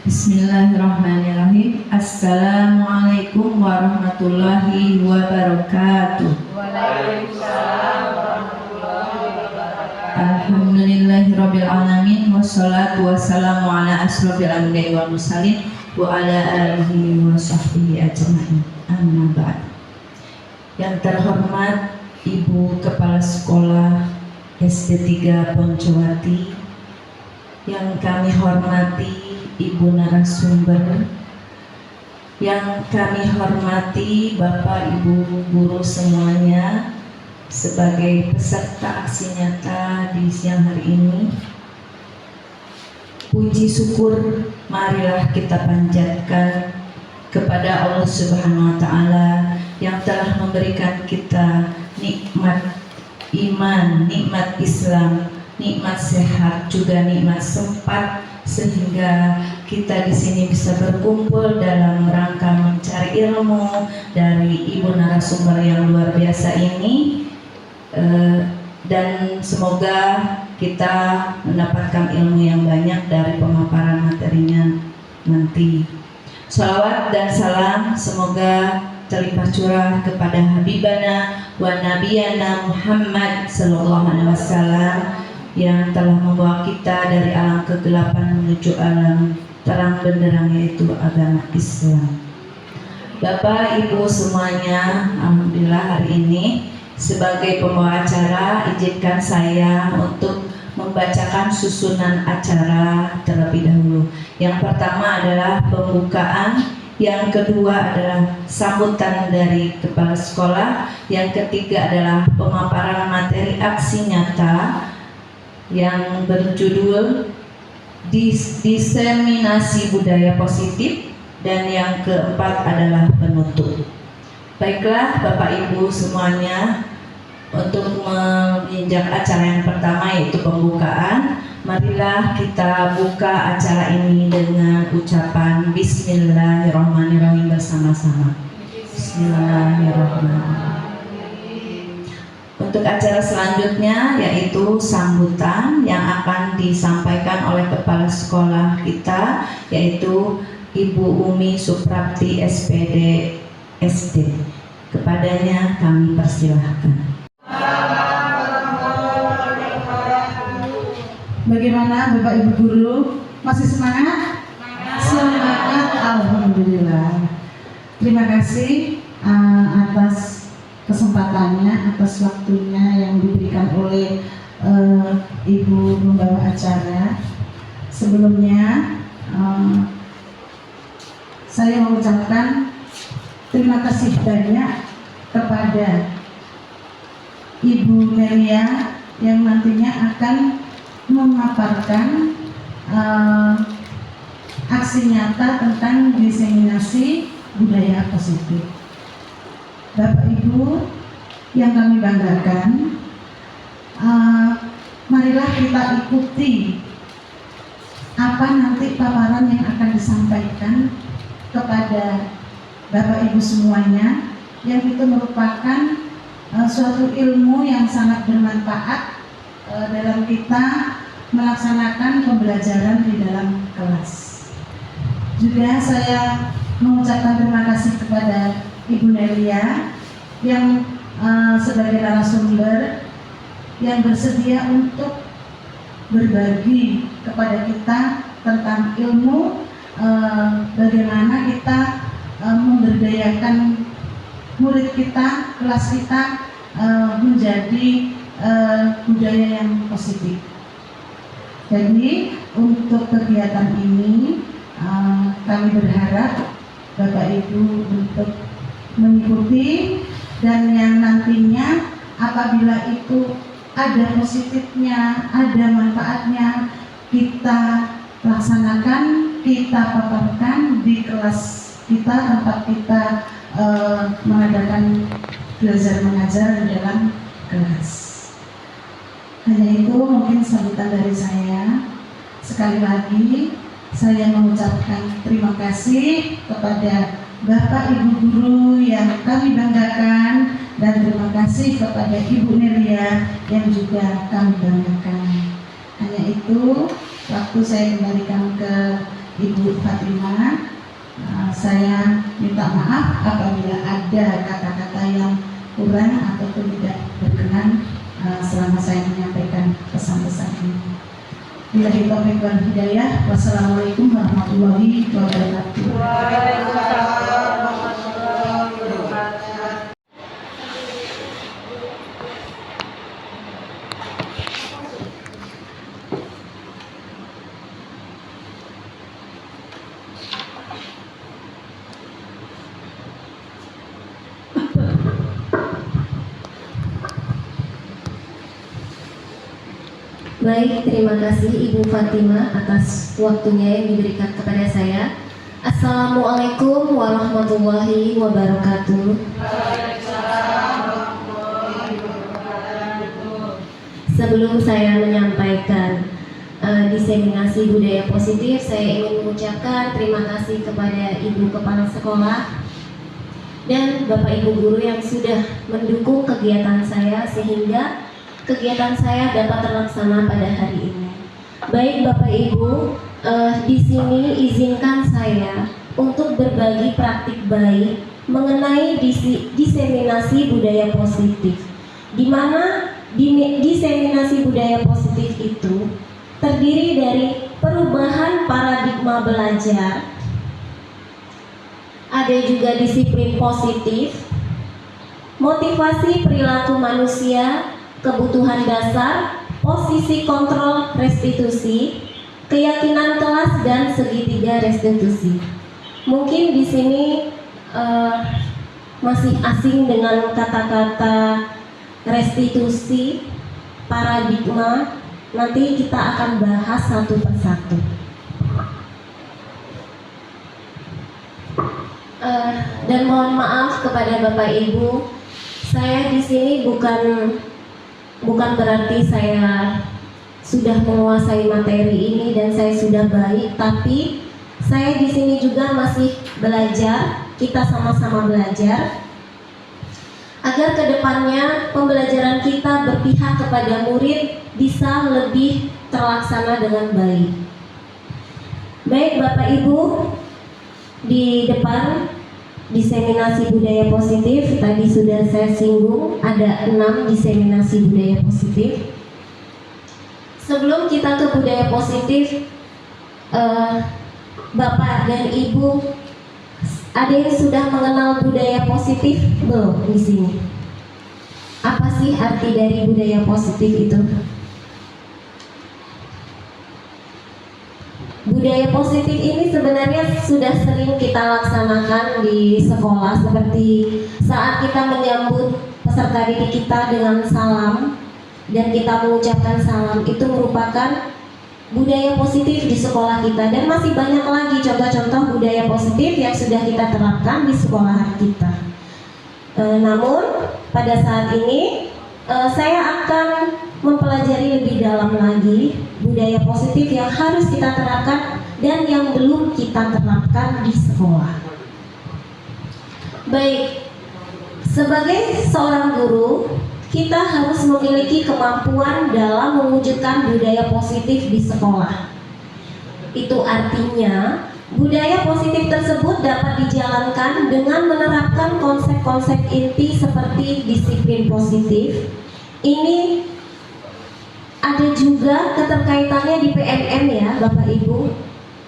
Bismillahirrahmanirrahim. Assalamualaikum warahmatullahi wabarakatuh. Waalaikumsalam warahmatullahi wabarakatuh. Alhamdulillahirabbil alamin wassalatu wassalamu ala asrofil anbiya'i wal mursalin wa ala alihi wa sahbihi ajmain. Amma ba'd. Yang terhormat Ibu Kepala Sekolah SD 3 Poncowati, yang kami hormati Ibu narasumber, yang kami hormati Bapak Ibu guru semuanya sebagai peserta aksi nyata di siang hari ini. Puji syukur marilah kita panjatkan kepada Allah Subhanahu wa taala yang telah memberikan kita nikmat iman, nikmat Islam, nikmat sehat, juga nikmat sempat, sehingga kita di sini bisa berkumpul dalam rangka mencari ilmu dari ibu narasumber yang luar biasa ini, dan semoga kita mendapatkan ilmu yang banyak dari pemaparan materinya nanti. Shalawat dan salam semoga terlimpah curah kepada Habibana wa Nabiyana Muhammad sallallahu alaihi wasallam yang telah membawa kita dari alam kegelapan menuju alam terang benderang, yaitu agama Islam. Bapak Ibu semuanya, alhamdulillah hari ini sebagai pembawa acara izinkan saya untuk membacakan susunan acara terlebih dahulu. Yang pertama adalah pembukaan, yang kedua adalah sambutan dari kepala sekolah, yang ketiga adalah pemaparan materi aksi nyata yang berjudul diseminasi budaya positif, dan yang keempat adalah penutup. Baiklah Bapak Ibu semuanya, untuk menginjak acara yang pertama yaitu pembukaan, marilah kita buka acara ini dengan ucapan Bismillahirrahmanirrahim bersama-sama. Bismillahirrahmanirrahim. Untuk acara selanjutnya yaitu sambutan yang akan disampaikan oleh kepala sekolah kita, yaitu Ibu Umi Suprapti SPD SD. Kepadanya kami persilahkan. Bagaimana Bapak Ibu guru? Masih semangat? Semangat, alhamdulillah. Terima kasih atas kesempatannya, atas waktunya yang diberikan oleh Ibu membawa acara. Sebelumnya saya mengucapkan terima kasih banyak kepada Ibu Nelia yang nantinya akan memaparkan aksi nyata tentang diseminasi budaya positif. Bapak Ibu yang kami banggakan, marilah kita ikuti apa nanti paparan yang akan disampaikan kepada Bapak Ibu semuanya, yang itu merupakan suatu ilmu yang sangat bermanfaat dalam kita melaksanakan pembelajaran di dalam kelas. Juga saya mengucapkan terima kasih kepada Ibu Nelia yang sebagai narasumber yang bersedia untuk berbagi kepada kita tentang ilmu, bagaimana kita memberdayakan murid kita, kelas kita menjadi budaya yang positif. Jadi untuk kegiatan ini kami berharap Bapak Ibu untuk mengikuti, dan yang nantinya apabila itu ada positifnya, ada manfaatnya, kita laksanakan, kita paparkan di kelas kita, tempat kita mengadakan belajar mengajar di dalam kelas. Hanya itu mungkin sambutan dari saya. Sekali lagi saya mengucapkan terima kasih kepada Bapak Ibu guru yang kami banggakan, dan terima kasih kepada Ibu Nelia yang juga kami banggakan. Hanya itu, waktu saya kembalikan ke Ibu Fatimah. Saya minta maaf apabila ada kata-kata yang kurang ataupun tidak berkenan selama saya menyampaikan pesan-pesan ini. Billahi taufiq wal hidayah. Wassalamualaikum warahmatullahi wabarakatuh. Waalaikumsalam warahmatullahi wabarakatuh. Baik, terima kasih Ibu Fatimah atas waktunya yang diberikan kepada saya. Assalamualaikum warahmatullahi wabarakatuh. Sebelum saya menyampaikan diseminasi budaya positif, saya ingin mengucapkan terima kasih kepada Ibu Kepala Sekolah dan Bapak Ibu Guru yang sudah mendukung kegiatan saya sehingga kegiatan saya dapat terlaksana pada hari ini. Baik Bapak Ibu, di sini izinkan saya untuk berbagi praktik baik mengenai diseminasi budaya positif, di mana diseminasi budaya positif itu terdiri dari perubahan paradigma belajar, ada juga disiplin positif, motivasi perilaku manusia, kebutuhan dasar, posisi kontrol restitusi, keyakinan kelas dan segitiga restitusi. Mungkin di sini masih asing dengan kata-kata restitusi, paradigma. Nanti kita akan bahas satu persatu. Dan mohon maaf kepada Bapak Ibu, saya di sini bukan berarti saya sudah menguasai materi ini dan saya sudah baik, tapi saya di sini juga masih belajar. Kita sama-sama belajar agar kedepannya pembelajaran kita berpihak kepada murid bisa lebih terlaksana dengan baik. Baik Bapak Ibu, di depan diseminasi budaya positif tadi sudah saya singgung, ada 6 diseminasi budaya positif. Sebelum kita ke budaya positif, Bapak dan Ibu, ada yang sudah mengenal budaya positif belum di sini? Apa sih arti dari budaya positif itu? Budaya positif ini sebenarnya sudah sering kita laksanakan di sekolah, seperti saat kita menyambut peserta didik kita dengan salam dan kita mengucapkan salam, itu merupakan budaya positif di sekolah kita. Dan masih banyak lagi contoh-contoh budaya positif yang sudah kita terapkan di sekolah kita. Namun pada saat ini saya akan mempelajari lebih dalam lagi budaya positif yang harus kita terapkan dan yang belum kita terapkan di sekolah. Baik, sebagai seorang guru, kita harus memiliki kemampuan dalam mewujudkan budaya positif di sekolah. Itu artinya budaya positif tersebut dapat dijalankan dengan menerapkan konsep-konsep inti seperti disiplin positif. Ini ada juga keterkaitannya di PMM ya Bapak Ibu.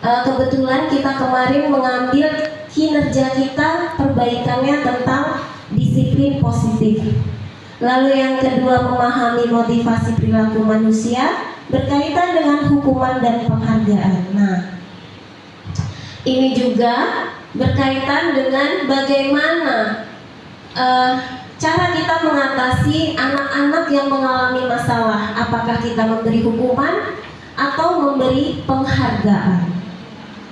Kebetulan kita kemarin mengambil kinerja kita, perbaikannya tentang disiplin positif. Lalu yang kedua, memahami motivasi perilaku manusia berkaitan dengan hukuman dan penghargaan. Nah, ini juga berkaitan dengan bagaimana cara kita mengatasi anak-anak yang mengalami masalah. Apakah kita memberi hukuman atau memberi penghargaan?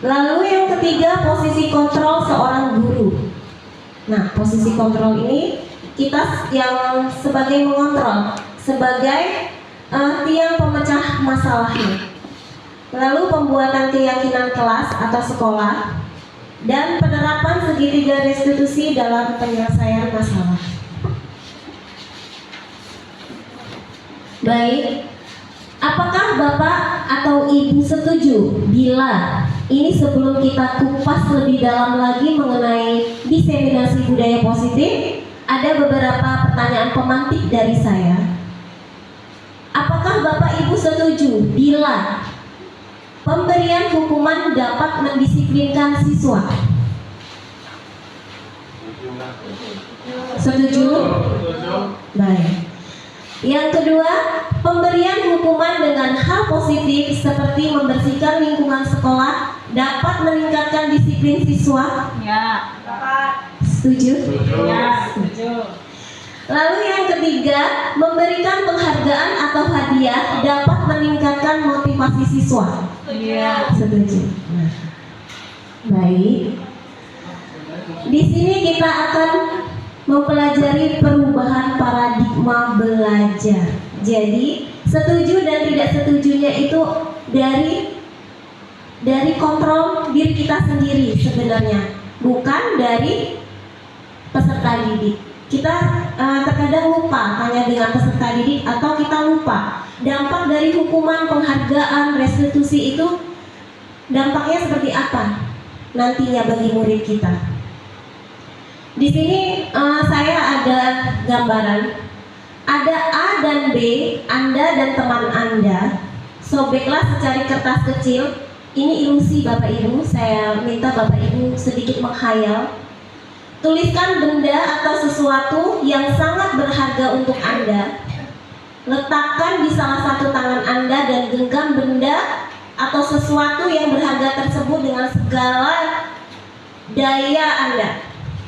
Lalu yang ketiga, posisi kontrol seorang guru. Nah, posisi kontrol ini kita yang sebagai mengontrol, sebagai tiang pemecah masalahnya. Lalu pembuatan keyakinan kelas atau sekolah dan penerapan segitiga restitusi dalam penyelesaian masalah. Baik, apakah Bapak atau Ibu setuju bila Ini sebelum kita kupas lebih dalam lagi mengenai diseminasi budaya positif, ada beberapa pertanyaan pemantik dari saya. Apakah Bapak Ibu setuju bila pemberian hukuman dapat mendisiplinkan siswa? Setuju? Baik. Yang kedua, pemberian hukuman dengan hal positif seperti membersihkan lingkungan sekolah dapat meningkatkan disiplin siswa. Ya, dapat. Setuju? Ya, setuju. Lalu yang ketiga, memberikan penghargaan atau hadiah dapat meningkatkan motivasi siswa. Iya. Setuju. Baik. Di sini kita akan mempelajari perubahan paradigma belajar. Jadi, setuju dan tidak setujunya itu dari kontrol diri kita sendiri sebenarnya, bukan dari peserta didik. Kita terkadang lupa hanya dengan peserta didik, atau kita lupa dampak dari hukuman, penghargaan, restitusi itu dampaknya seperti apa nantinya bagi murid kita. Di sini saya ada gambaran, ada A dan B, Anda dan teman Anda. Sobeklah secari kertas kecil. Ini ilusi Bapak Ibu. Saya minta Bapak Ibu sedikit menghayal. Tuliskan benda atau sesuatu yang sangat berharga untuk Anda. Letakkan di salah satu tangan Anda dan genggam benda atau sesuatu yang berharga tersebut dengan segala daya Anda.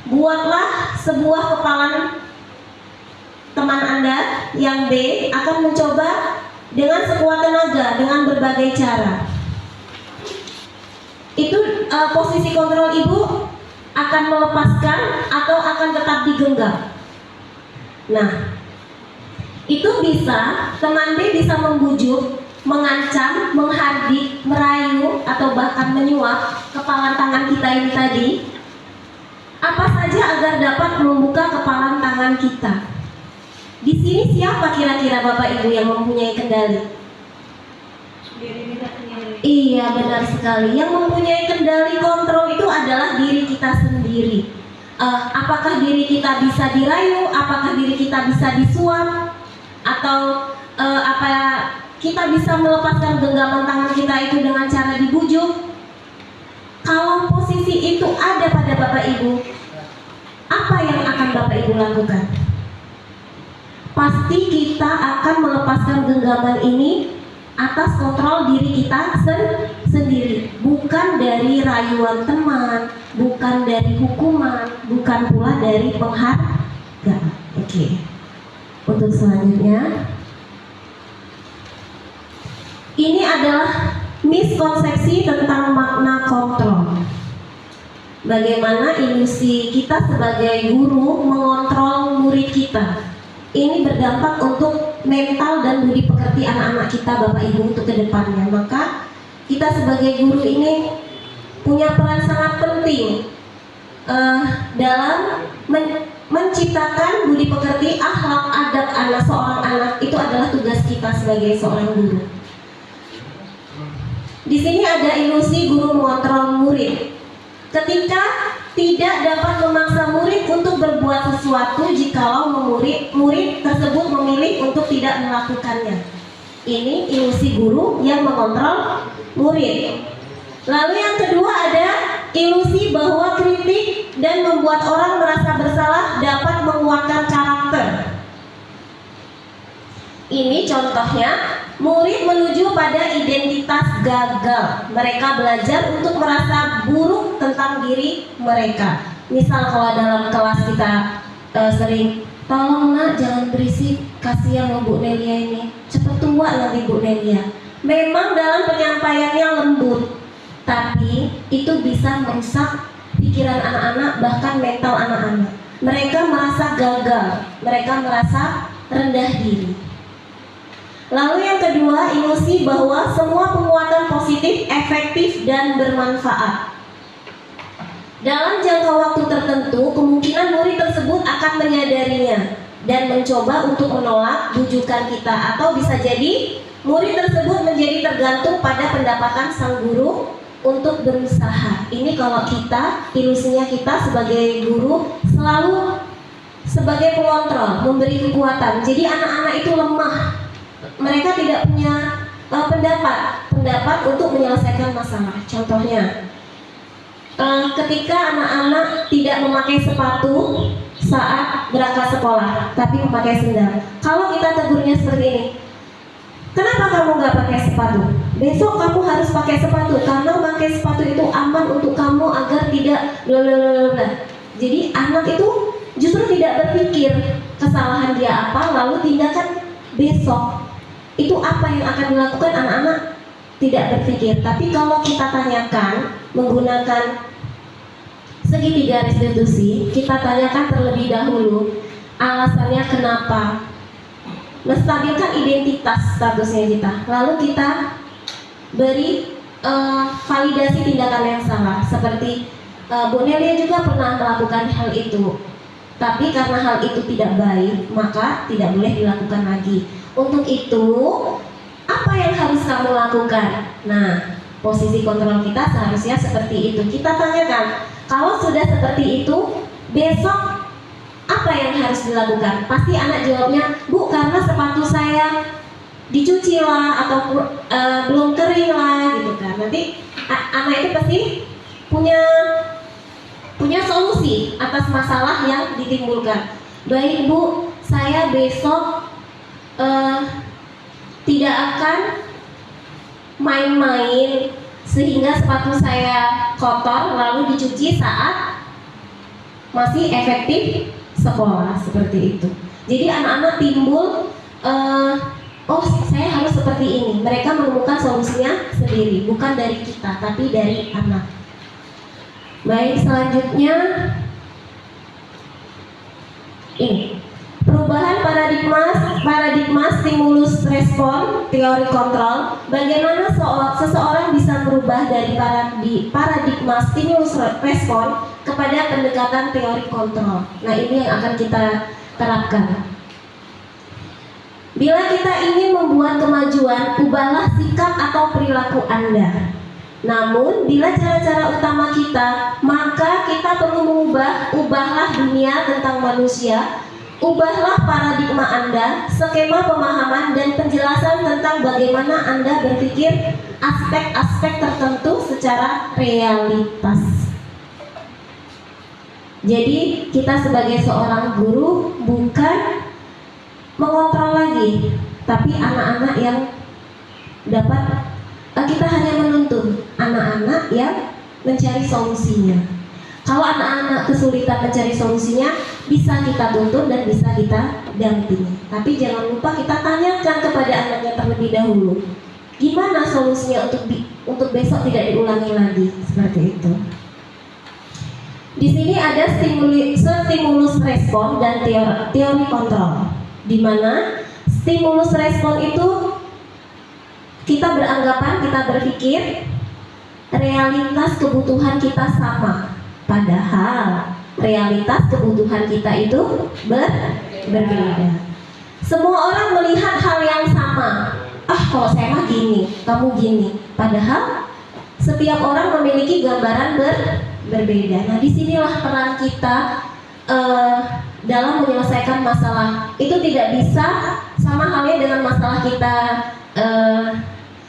Buatlah sebuah kepalan. Teman Anda yang B akan mencoba dengan sekuat tenaga dengan berbagai cara. Itu posisi kontrol Ibu akan melepaskan atau akan tetap digenggam. Nah, itu bisa, teman B bisa membujuk, mengancam, menghardik, merayu, atau bahkan menyuap kepalan tangan kita ini tadi. Apa saja agar dapat membuka kepalan tangan kita. Di sini siapa kira-kira Bapak Ibu yang mempunyai kendali? Diri kita sendiri. Iya, benar sekali. Yang mempunyai kendali kontrol itu adalah diri kita sendiri. Apakah diri kita bisa dirayu? Apakah diri kita bisa disuap? Atau kita bisa melepaskan genggaman tangan kita itu dengan cara dibujuk? Kalau posisi itu ada pada Bapak Ibu, apa yang akan Bapak Ibu lakukan? Pasti kita akan melepaskan genggaman ini atas kontrol diri kita sendiri, bukan dari rayuan teman, bukan dari hukuman, bukan pula dari penghargaan. Oke. Untuk selanjutnya, ini adalah miskonsepsi tentang makna kontrol. Bagaimana ilusi kita sebagai guru mengontrol murid kita. Ini berdampak untuk mental dan budi pekerti anak-anak kita, Bapak Ibu, untuk kedepannya. Maka kita sebagai guru ini punya peran sangat penting dalam menciptakan budi pekerti, akhlak, adab anak seorang anak. Itu adalah tugas kita sebagai seorang guru. Di sini ada ilusi guru mengontrol murid. Ketika tidak dapat memaksa murid untuk berbuat sesuatu jikalau murid tersebut memilih untuk tidak melakukannya. Ini ilusi guru yang mengontrol murid. Lalu yang kedua ada ilusi bahwa kritik dan membuat orang merasa bersalah dapat menguatkan karakter. Ini contohnya, murid menuju pada identitas gagal. Mereka belajar untuk merasa buruk tentang diri mereka. Misal kalau dalam kelas kita sering, tolong nak jangan berisik, kasihan loh Bu Nelia ini, cepat tua nanti Bu Nelia. Memang dalam penyampaiannya lembut, tapi itu bisa merusak pikiran anak-anak, bahkan mental anak-anak. Mereka merasa gagal, mereka merasa rendah diri. Lalu yang kedua, ilusi bahwa semua penguatan positif efektif dan bermanfaat. Dalam jangka waktu tertentu, kemungkinan murid tersebut akan menyadarinya dan mencoba untuk menolak bujukan kita, atau bisa jadi murid tersebut menjadi tergantung pada pendapatan sang guru untuk berusaha. Ini kalau kita, ilusinya kita sebagai guru selalu sebagai pengontrol, memberi kekuatan. Jadi anak-anak itu lemah, mereka tidak punya pendapat untuk menyelesaikan masalah. Contohnya, ketika anak-anak tidak memakai sepatu saat berangkat sekolah, tapi memakai sendal. Kalau kita tegurnya seperti ini, kenapa kamu nggak pakai sepatu? Besok kamu harus pakai sepatu karena pakai sepatu itu aman untuk kamu agar tidak blablabla. Jadi anak itu justru tidak berpikir kesalahan dia apa, lalu tindakan besok itu apa yang akan dilakukan. Anak-anak tidak berpikir. Tapi kalau kita tanyakan menggunakan segitiga restitusi, kita tanyakan terlebih dahulu alasannya kenapa, menstabilkan identitas statusnya kita, lalu kita beri validasi tindakan yang salah. Seperti Bu Nelia juga pernah melakukan hal itu, tapi karena hal itu tidak baik, maka tidak boleh dilakukan lagi. Untuk itu, apa yang harus kamu lakukan? Nah, posisi kontrol kita seharusnya seperti itu. Kita tanyakan, kalau sudah seperti itu, besok apa yang harus dilakukan? Pasti anak jawabnya, Bu, karena sepatu saya dicuci lah, atau belum kering lah, gitu kan. Nanti anak itu pasti punya solusi atas masalah yang ditimbulkan. Baik Bu, saya besok tidak akan main-main sehingga sepatu saya kotor lalu dicuci saat masih efektif sekolah, seperti itu. Jadi anak-anak timbul oh saya harus seperti ini. Mereka menemukan solusinya sendiri, bukan dari kita tapi dari anak. Baik, selanjutnya ini perubahan paradigma stimulus respon teori kontrol. Bagaimana seseorang bisa berubah dari paradigma stimulus respon kepada pendekatan teori kontrol. Nah, ini yang akan kita terapkan. Bila kita ingin membuat kemajuan, ubahlah sikap atau perilaku Anda. Namun, bila cara-cara utama kita, maka kita perlu ubahlah dunia tentang manusia. Ubahlah paradigma Anda, skema pemahaman dan penjelasan tentang bagaimana Anda berpikir aspek-aspek tertentu secara realitas. Jadi kita sebagai seorang guru bukan mengontrol lagi, tapi anak-anak yang dapat, kita hanya menuntun anak-anak yang mencari solusinya. Kalau anak-anak kesulitan mencari solusinya, bisa kita tuntun dan bisa kita dampingi. Tapi jangan lupa kita tanyakan kepada anaknya terlebih dahulu, gimana solusinya untuk besok tidak diulangi lagi, seperti itu. Di sini ada stimulus respon dan teori kontrol, di mana stimulus respon itu kita berpikir realitas kebutuhan kita sama. Padahal realitas kebutuhan kita itu berbeda. Semua orang melihat hal yang sama. Kalau saya mah gini, kamu gini. Padahal setiap orang memiliki gambaran berbeda. Nah, disinilah peran kita dalam menyelesaikan masalah. Itu tidak bisa sama halnya dengan masalah kita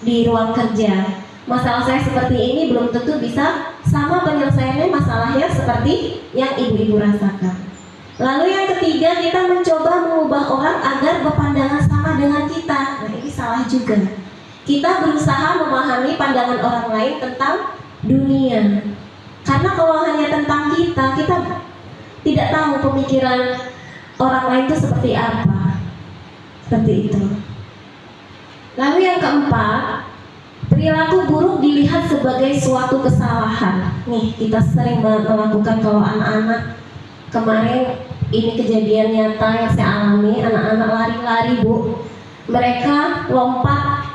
di ruang kerja. Masalah saya seperti ini belum tentu bisa sama penyelesaiannya masalahnya seperti yang ibu-ibu rasakan. Lalu yang ketiga, kita mencoba mengubah orang agar berpandangan sama dengan kita. Nah, ini salah juga. Kita berusaha memahami pandangan orang lain tentang dunia. Karena kalau hanya tentang kita tidak tahu pemikiran orang lain itu seperti apa. Seperti itu. Lalu yang keempat, perilaku buruk dilihat sebagai suatu kesalahan. Nih, kita sering melakukan kalau anak-anak. Kemarin ini kejadian nyata yang saya alami. Anak-anak lari-lari, Bu. Mereka lompat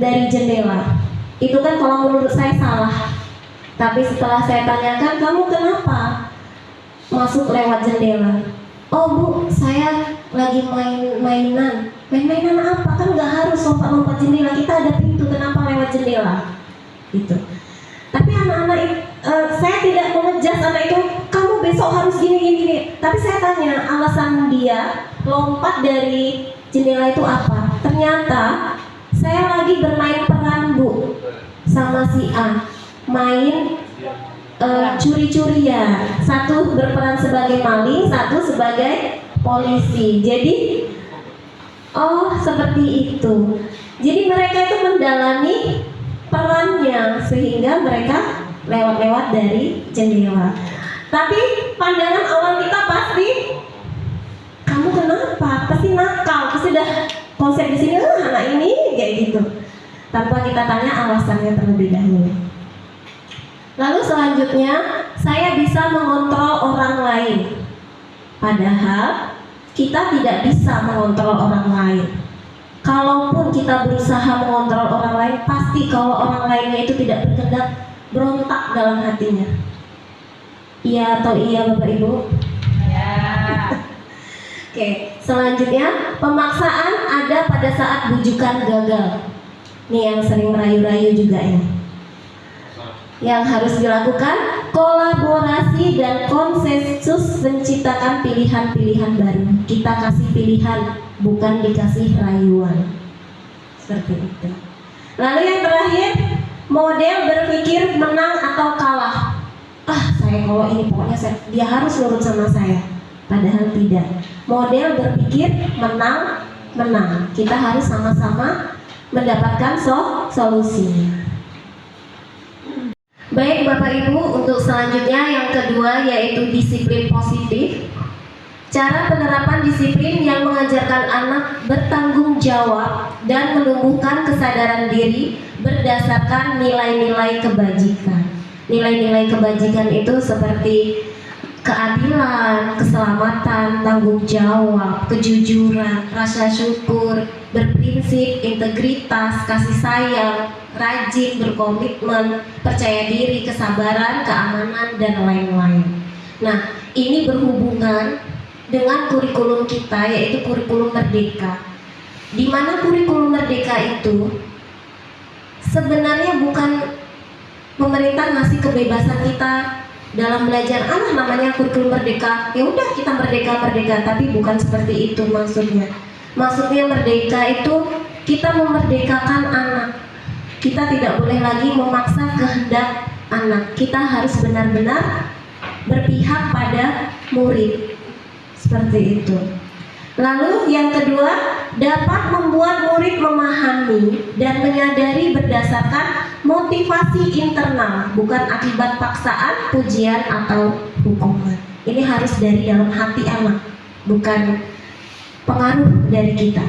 dari jendela. Itu kan kalau menurut saya salah. Tapi setelah saya tanyakan, kamu kenapa masuk lewat jendela? Oh Bu, saya lagi mainan. Main-mainan apa? Kan nggak harus lompat-lompat jendela. Kita ada pintu, kenapa lewat jendela? Gitu. Tapi saya tidak mengejas anak itu, kamu besok harus gini. Tapi saya tanya alasan dia lompat dari jendela itu apa? Ternyata saya lagi bermain peran, Bu, sama si A, main curi-curian. Satu berperan sebagai maling, satu sebagai polisi. Jadi oh seperti itu. Jadi mereka itu mendalami perannya sehingga mereka lewat-lewat dari jendela. Tapi pandangan awal kita pasti, kamu kenapa? Pasti nakal, pasti udah konsep di sini, anak ini kayak gitu. Tanpa kita tanya alasannya terlebih dahulu. Lalu selanjutnya, saya bisa mengontrol orang lain. Padahal kita tidak bisa mengontrol orang lain. Kalaupun kita berusaha mengontrol orang lain, pasti kalau orang lainnya itu tidak berkehendak, berontak dalam hatinya. Iya atau iya Bapak Ibu? Ya. Oke, selanjutnya pemaksaan ada pada saat bujukan gagal. Nih yang sering rayu-rayu juga ini. Yang harus dilakukan kolaborasi dan konsensus menciptakan pilihan-pilihan baru. Kita kasih pilihan, bukan dikasih rayuan. Seperti itu. Lalu yang terakhir, model berpikir menang atau kalah. Saya kalau ini pokoknya dia harus nurut sama saya. Padahal tidak. Model berpikir menang. Kita harus sama-sama mendapatkan solusinya. Baik Bapak Ibu, untuk selanjutnya yang kedua yaitu disiplin positif. Cara penerapan disiplin yang mengajarkan anak bertanggung jawab dan menumbuhkan kesadaran diri berdasarkan nilai-nilai kebajikan. Nilai-nilai kebajikan itu seperti keadilan, keselamatan, tanggung jawab, kejujuran, rasa syukur, berprinsip, integritas, kasih sayang, rajin, berkomitmen, percaya diri, kesabaran, keamanan, dan lain-lain. Nah, ini berhubungan dengan kurikulum kita, yaitu kurikulum merdeka. Di mana kurikulum merdeka itu sebenarnya bukan pemerintah ngasih kebebasan kita dalam belajar, namanya kurikulum merdeka, ya udah kita merdeka, tapi bukan seperti itu maksudnya. Maksudnya merdeka itu kita memerdekakan anak. Kita tidak boleh lagi memaksa kehendak anak. Kita harus benar-benar berpihak pada murid. Seperti itu. Lalu yang kedua, dapat membuat murid memahami dan menyadari berdasarkan motivasi internal, bukan akibat paksaan, pujian, atau hukuman. Ini harus dari dalam hati anak, bukan pengaruh dari kita.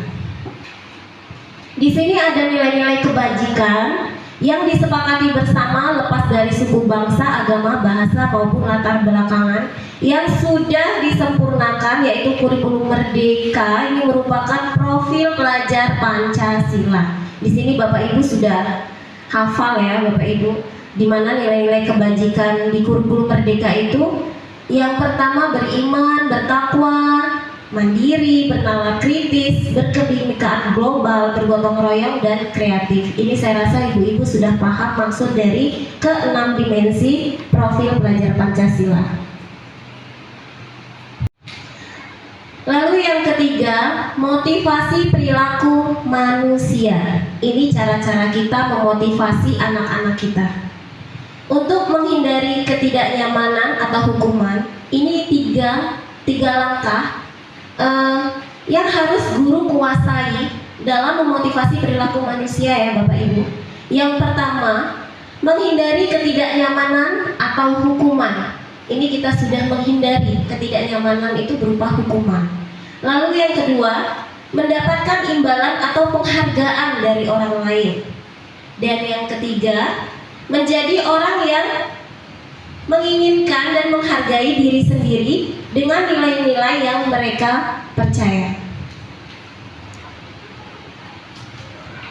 Di sini ada nilai-nilai kebajikan yang disepakati bersama lepas dari suku, bangsa, agama, bahasa, maupun latar belakangan yang sudah disempurnakan, yaitu kurikulum merdeka. Ini merupakan profil pelajar Pancasila. Di sini Bapak Ibu sudah hafal ya Bapak Ibu, di mana nilai-nilai kebajikan di kurikulum merdeka itu yang pertama beriman, bertakwa, mandiri, bernalar kritis, berkebinekaan global, bergotong royong, dan kreatif. Ini saya rasa ibu-ibu sudah paham maksud dari ke-6 dimensi profil pelajar Pancasila. Lalu yang ketiga, motivasi perilaku manusia. Ini cara-cara kita memotivasi anak-anak kita untuk menghindari ketidaknyamanan atau hukuman. Ini tiga langkah yang harus guru kuasai dalam memotivasi perilaku manusia ya Bapak Ibu. Yang pertama, menghindari ketidaknyamanan atau hukuman. Ini kita sudah menghindari ketidaknyamanan itu berupa hukuman. Lalu yang kedua, mendapatkan imbalan atau penghargaan dari orang lain. Dan yang ketiga, menjadi orang yang menginginkan dan menghargai diri sendiri dengan nilai-nilai yang mereka percaya.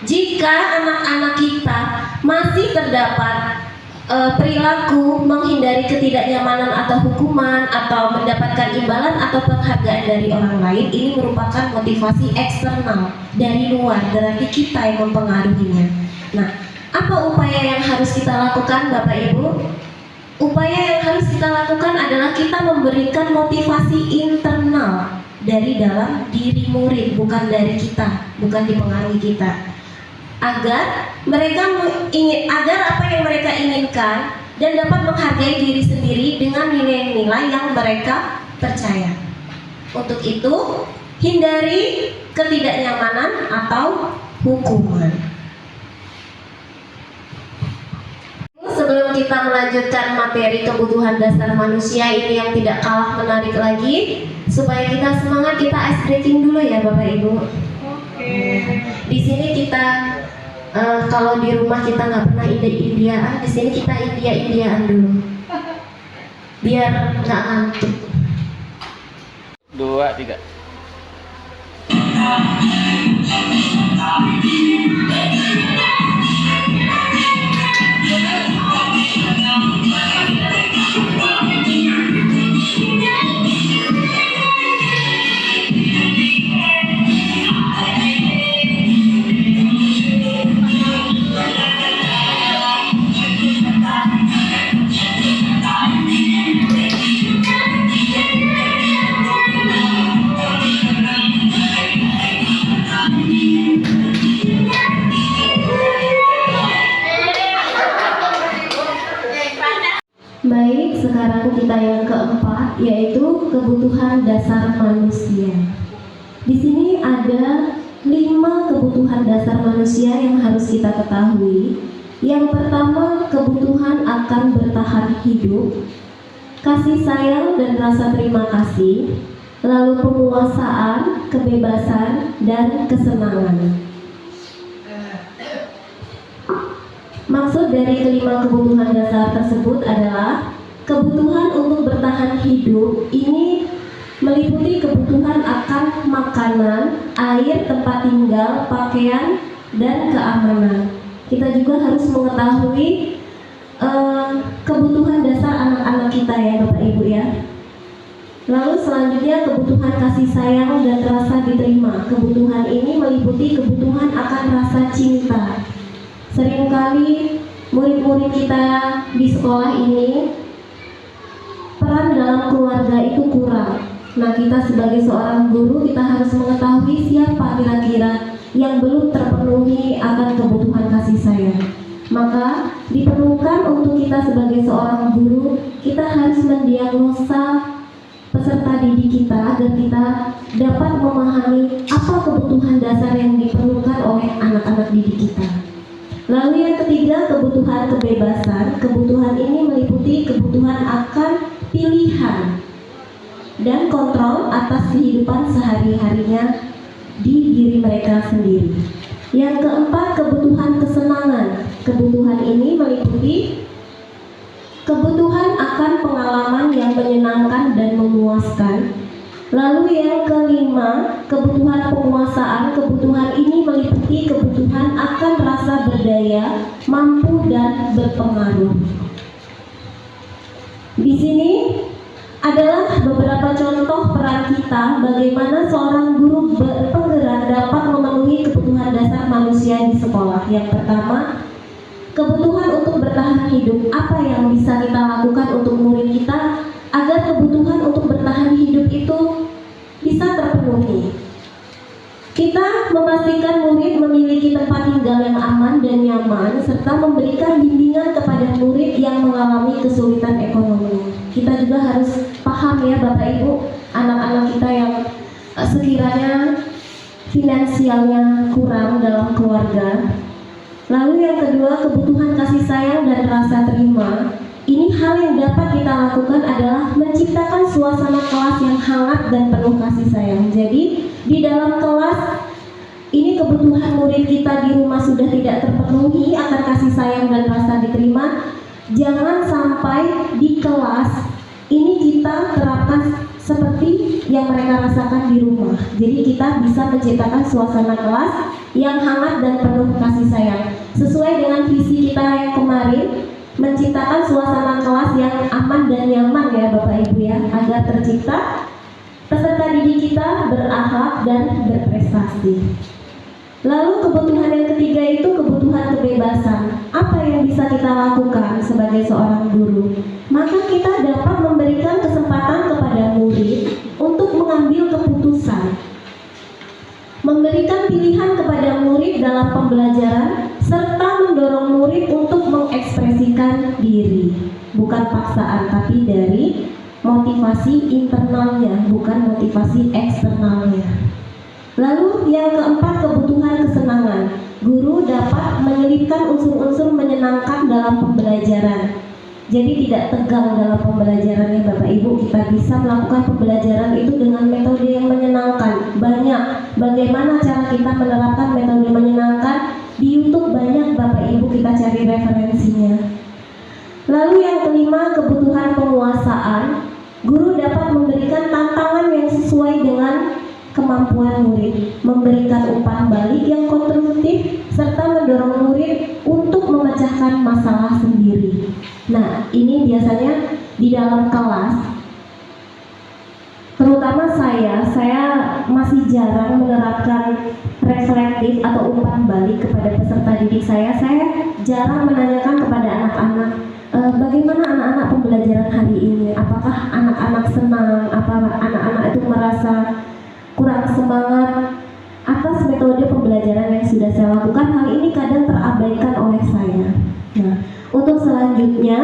Jika anak-anak kita masih terdapat perilaku menghindari ketidaknyamanan atau hukuman atau mendapatkan imbalan atau penghargaan dari orang lain, ini merupakan motivasi eksternal dari luar, berarti kita yang mempengaruhinya. Nah, Apa upaya yang harus kita lakukan, Bapak Ibu? Upaya yang harus kita lakukan adalah kita memberikan motivasi internal dari dalam diri murid, bukan dari kita, bukan dipengaruhi kita. Agar apa yang mereka inginkan dan dapat menghargai diri sendiri dengan nilai-nilai yang mereka percaya. Untuk itu, hindari ketidaknyamanan atau hukuman. Sebelum kita melanjutkan materi kebutuhan dasar manusia ini yang tidak kalah menarik lagi, supaya kita semangat, kita ice breaking dulu ya Bapak Ibu. Oke. Di sini kita kalau di rumah kita nggak pernah India-Indiaan, di sini kita India-Indiaan dulu, biar nggak ngantuk. 2, 3. Baik, sekarang kita yang keempat, yaitu kebutuhan dasar manusia. Di sini ada 5 kebutuhan dasar manusia yang harus kita ketahui. Yang pertama, kebutuhan akan bertahan hidup, kasih sayang dan rasa terima kasih, lalu penguasaan, kebebasan, dan kesenangan. Maksud dari kelima kebutuhan dasar tersebut adalah kebutuhan untuk bertahan hidup ini meliputi kebutuhan akan makanan, air, tempat tinggal, pakaian, dan keamanan. Kita juga harus mengetahui kebutuhan dasar anak-anak kita ya Bapak Ibu ya. Lalu selanjutnya kebutuhan kasih sayang dan rasa diterima. Kebutuhan ini meliputi kebutuhan akan rasa cinta. Seringkali murid-murid kita di sekolah ini peran dalam keluarga itu kurang. Nah, kita sebagai seorang guru kita harus mengetahui siapa kira-kira yang belum terpenuhi akan kebutuhan kasih sayang. Maka diperlukan untuk kita sebagai seorang guru, kita harus mendiagnosa peserta didik kita agar kita dapat memahami apa kebutuhan dasar yang diperlukan oleh anak-anak didik kita. Lalu yang ketiga, kebutuhan kebebasan. Kebutuhan ini meliputi kebutuhan akan pilihan dan kontrol atas kehidupan sehari-harinya di diri mereka sendiri. Yang keempat, kebutuhan kesenangan. Kebutuhan ini meliputi kebutuhan akan pengalaman yang menyenangkan dan memuaskan. Lalu yang kelima, kebutuhan penguasaan. Kebutuhan ini meliputi kebutuhan akan rasa berdaya, mampu dan berpengaruh. Di sini adalah beberapa contoh peran kita bagaimana seorang guru berpenggerak dapat memenuhi kebutuhan dasar manusia di sekolah. Yang pertama, kebutuhan untuk bertahan hidup. Apa yang bisa kita lakukan untuk murid kita agar kebutuhan untuk bertahan hidup itu bisa terpenuhi? Kita memastikan murid memiliki tempat tinggal yang aman dan nyaman serta memberikan bimbingan kepada murid yang mengalami kesulitan ekonomi. Kita juga harus paham ya Bapak Ibu, anak-anak kita yang sekiranya finansialnya kurang dalam keluarga. Lalu yang kedua, kebutuhan kasih sayang dan rasa terima. Ini hal yang dapat kita lakukan adalah menciptakan suasana kelas yang hangat dan penuh kasih sayang. Jadi di dalam kelas ini kebutuhan murid kita di rumah sudah tidak terpenuhi akan kasih sayang dan rasa diterima. Jangan sampai di kelas ini kita terapkan seperti yang mereka rasakan di rumah. Jadi kita bisa menciptakan suasana kelas yang hangat dan penuh kasih sayang. Sesuai dengan visi kita yang kemarin, menciptakan suasana kelas yang aman dan nyaman ya Bapak Ibu ya, agar tercipta peserta didik kita berakhlak dan berprestasi. Lalu kebutuhan yang ketiga itu kebutuhan kebebasan. sebagai seorang guru, maka kita dapat memberikan kesempatan kepada murid untuk mengambil keputusan, memberikan pilihan kepada murid dalam pembelajaran, serta mendorong murid untuk mengekspresikan diri, bukan paksaan tapi dari motivasi internalnya, bukan motivasi eksternalnya. Lalu yang keempat, kebutuhan kesenangan. Guru dapat menyelipkan unsur-unsur menyenangkan dalam pembelajaran. Jadi tidak tegang dalam pembelajarannya Bapak Ibu. Kita bisa melakukan pembelajaran itu dengan metode yang menyenangkan. Banyak. Bagaimana cara kita menerapkan metode menyenangkan? Di YouTube banyak Bapak Ibu, kita cari referensinya. Lalu yang kelima, kebutuhan penguasaan. Guru dapat memberikan tantangan yang sesuai dengan kemampuan murid, memberikan umpan balik yang konstruktif, serta mendorong murid untuk memecahkan masalah sendiri. Nah, ini biasanya di dalam kelas, terutama saya masih jarang menerapkan reflektif atau umpan balik kepada peserta didik saya. Saya jarang menanyakan kepada anak-anak, bagaimana anak-anak pembelajaran hari ini? Apakah anak-anak senang? Apa anak-anak itu merasa kurang semangat atas metode pembelajaran yang sudah saya lakukan? Hal ini kadang terabaikan oleh saya. Nah, untuk selanjutnya,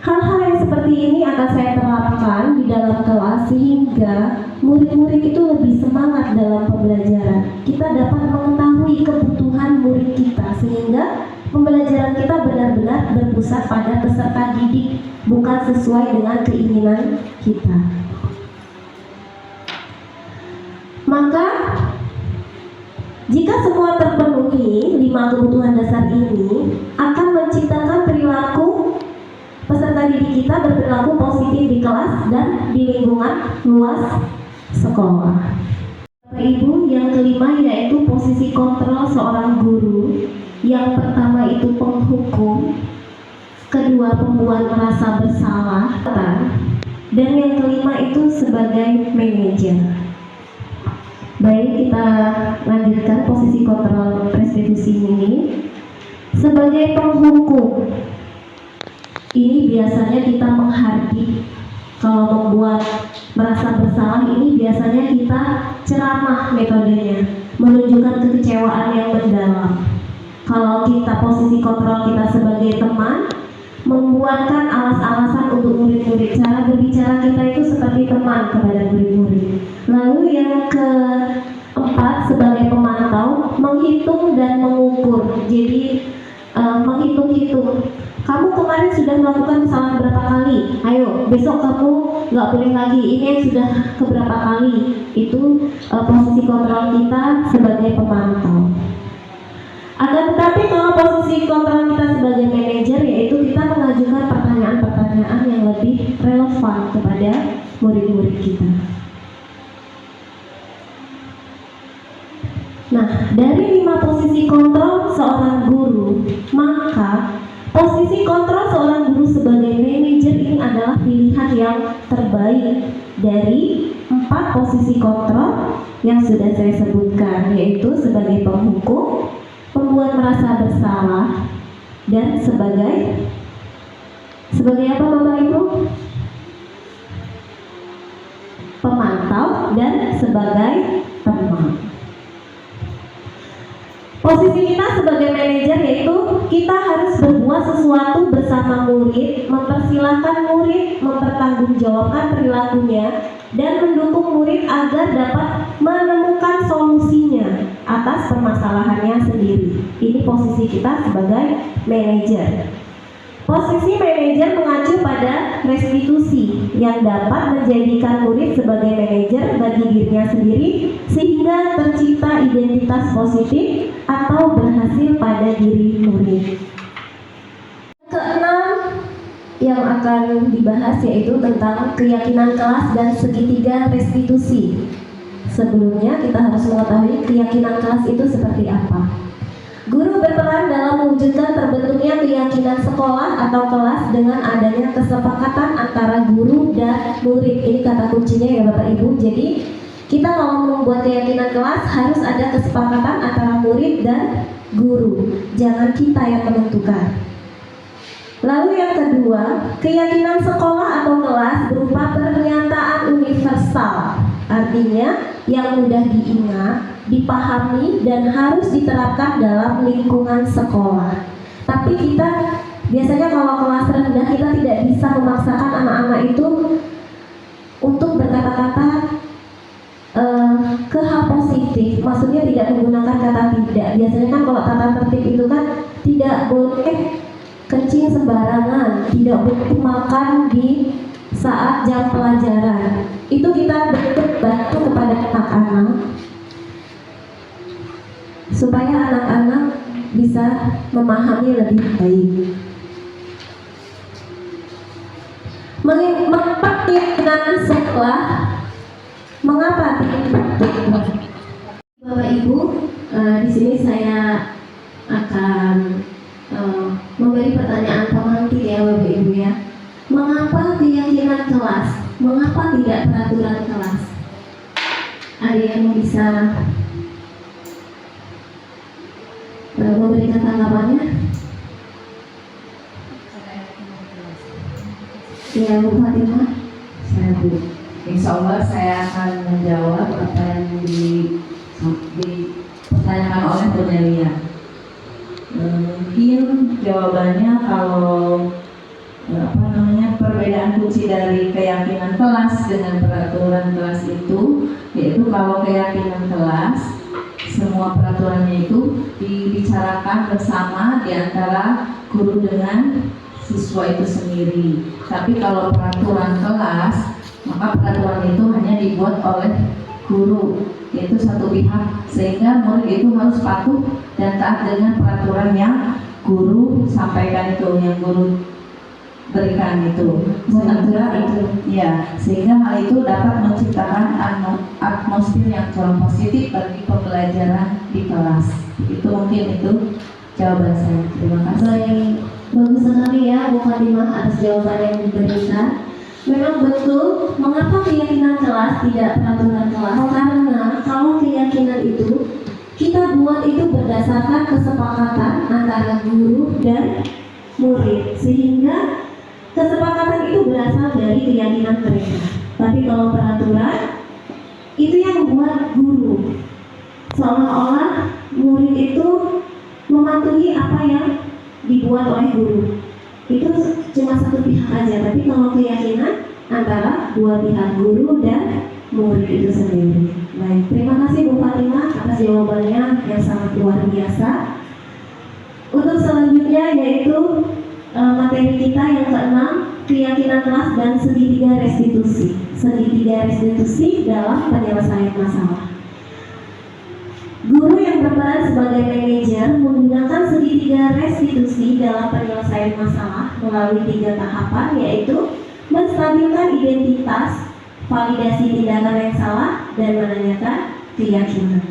hal-hal yang seperti ini akan saya terapkan di dalam kelas sehingga murid-murid itu lebih semangat dalam pembelajaran. Kita dapat mengetahui kebutuhan murid kita sehingga pembelajaran kita benar-benar berpusat pada peserta didik, bukan sesuai dengan keinginan kita. Maka jika semua terpenuhi 5 kebutuhan dasar ini akan menciptakan perilaku peserta didik kita berperilaku positif di kelas dan di lingkungan luas sekolah. Bapak Ibu, yang kelima yaitu posisi kontrol seorang guru. Yang pertama itu penghukum, kedua pembuat merasa bersalah, dan yang kelima itu sebagai manajer. Baik, kita lanjutkan posisi kontrol restitusi ini. Sebagai penghukum, ini biasanya kita menghardik. Kalau membuat merasa bersalah ini biasanya kita ceramah metodenya, menunjukkan kekecewaan yang mendalam. Kalau kita posisi kontrol kita sebagai teman, membuatkan alas-alasan untuk murid-murid. Cara berbicara kita itu seperti teman kepada murid-murid. Lalu yang keempat, sebagai pemantau, menghitung dan mengukur. Jadi menghitung-hitung. Kamu kemarin sudah melakukan kesalahan berapa kali? Ayo, besok kamu nggak boleh lagi. Ini yang sudah keberapa kali? Itu posisi kontrol kita sebagai pemantau. Akan tetapi kalau posisi kontrol kita sebagai manajer, yaitu kita mengajukan pertanyaan-pertanyaan yang lebih relevan kepada murid-murid kita. Nah, dari 5 posisi kontrol seorang guru, maka posisi kontrol seorang guru sebagai manajer ini adalah pilihan yang terbaik dari 4 posisi kontrol yang sudah saya sebutkan, yaitu sebagai penghukum, pembuat merasa bersalah, dan sebagai apa Bapak Ibu? Pemantau dan sebagai teman. Posisi kita sebagai manajer yaitu kita harus berbuat sesuatu bersama murid, mempersilahkan murid mempertanggungjawabkan perilakunya dan mendukung murid agar dapat menemukan solusinya atas permasalahannya sendiri. Ini posisi kita sebagai manajer. Posisi manajer mengacu pada restitusi yang dapat menjadikan murid sebagai manajer bagi dirinya sendiri sehingga tercipta identitas positif atau berhasil pada diri murid. Keenam yang akan dibahas yaitu tentang keyakinan kelas dan segitiga restitusi. Sebelumnya kita harus mengetahui keyakinan kelas itu seperti apa. Guru berperan dalam mewujudkan terbentuknya keyakinan sekolah atau kelas dengan adanya kesepakatan antara guru dan murid. Ini kata kuncinya ya Bapak Ibu. Jadi kita kalau membuat keyakinan kelas harus ada kesepakatan antara murid dan guru. Jangan kita yang menentukan. Lalu yang kedua, keyakinan sekolah atau kelas berupa pernyataan universal. Artinya yang mudah diingat, dipahami, dan harus diterapkan dalam lingkungan sekolah. Tapi kita biasanya kalau kelas rendah, kita tidak bisa memaksakan anak-anak itu untuk berkata-kata ke hal positif. Maksudnya tidak menggunakan kata tidak. Biasanya kan kalau tata tertib itu kan tidak boleh kencing sembarangan, tidak boleh makan di saat jam pelajaran. Itu kita bantu kepada anak-anak supaya anak-anak bisa memahami lebih baik. Mengapa keyakinan sekolah? Mengapa Bapak Ibu? Di sini saya akan memberi pertanyaan pengantin ya Bapak Ibu ya. Mengapa keyakinan kelas? Mengapa tidak peraturan kelas? Ada yang bisa memberikan tanggapannya? Ya Bu Fatimah. Saya Bu. Insya Allah saya akan menjawab apa yang dipertanyakan oleh Bu Nelia. Mungkin jawabannya kalau perbedaan kunci dari keyakinan kelas dengan peraturan kelas itu, yaitu kalau keyakinan kelas semua peraturannya itu dibicarakan bersama di antara guru dengan siswa itu sendiri. Tapi kalau peraturan kelas, maka peraturan itu hanya dibuat oleh guru, yaitu satu pihak, sehingga murid itu harus patuh dan taat dengan peraturan yang guru sampaikan itu, yang guru berikan itu. Sehingga hal itu dapat menciptakan atmosfer yang kurang positif bagi pembelajaran di kelas. Itu mungkin itu jawaban saya. Terima kasih. Baik, bagus sekali ya Bu Fatimah atas jawaban yang diberikan. Memang betul, mengapa keyakinan kelas tidak peraturan kelas? Karena kalau keyakinan itu kita buat itu berdasarkan kesepakatan antara guru dan murid, sehingga kesepakatan itu berasal dari keyakinan mereka. Tapi kalau peraturan itu yang membuat guru, seolah-olah murid itu mematuhi apa yang dibuat oleh guru. Itu cuma satu pihak aja. Tapi kalau keyakinan antara dua pihak, guru dan murid itu sendiri. Baik, terima kasih Bu Fatimah atas jawabannya yang sangat luar biasa. Untuk selanjutnya yaitu materi kita yang keenam, keyakinan kelas dan segitiga restitusi. Segitiga restitusi dalam penyelesaian masalah. Guru yang berperan sebagai manajer menggunakan segitiga restitusi dalam penyelesaian masalah melalui 3 tahapan, yaitu menstabilkan identitas, validasi tindakan yang salah, dan menanyakan keyakinan.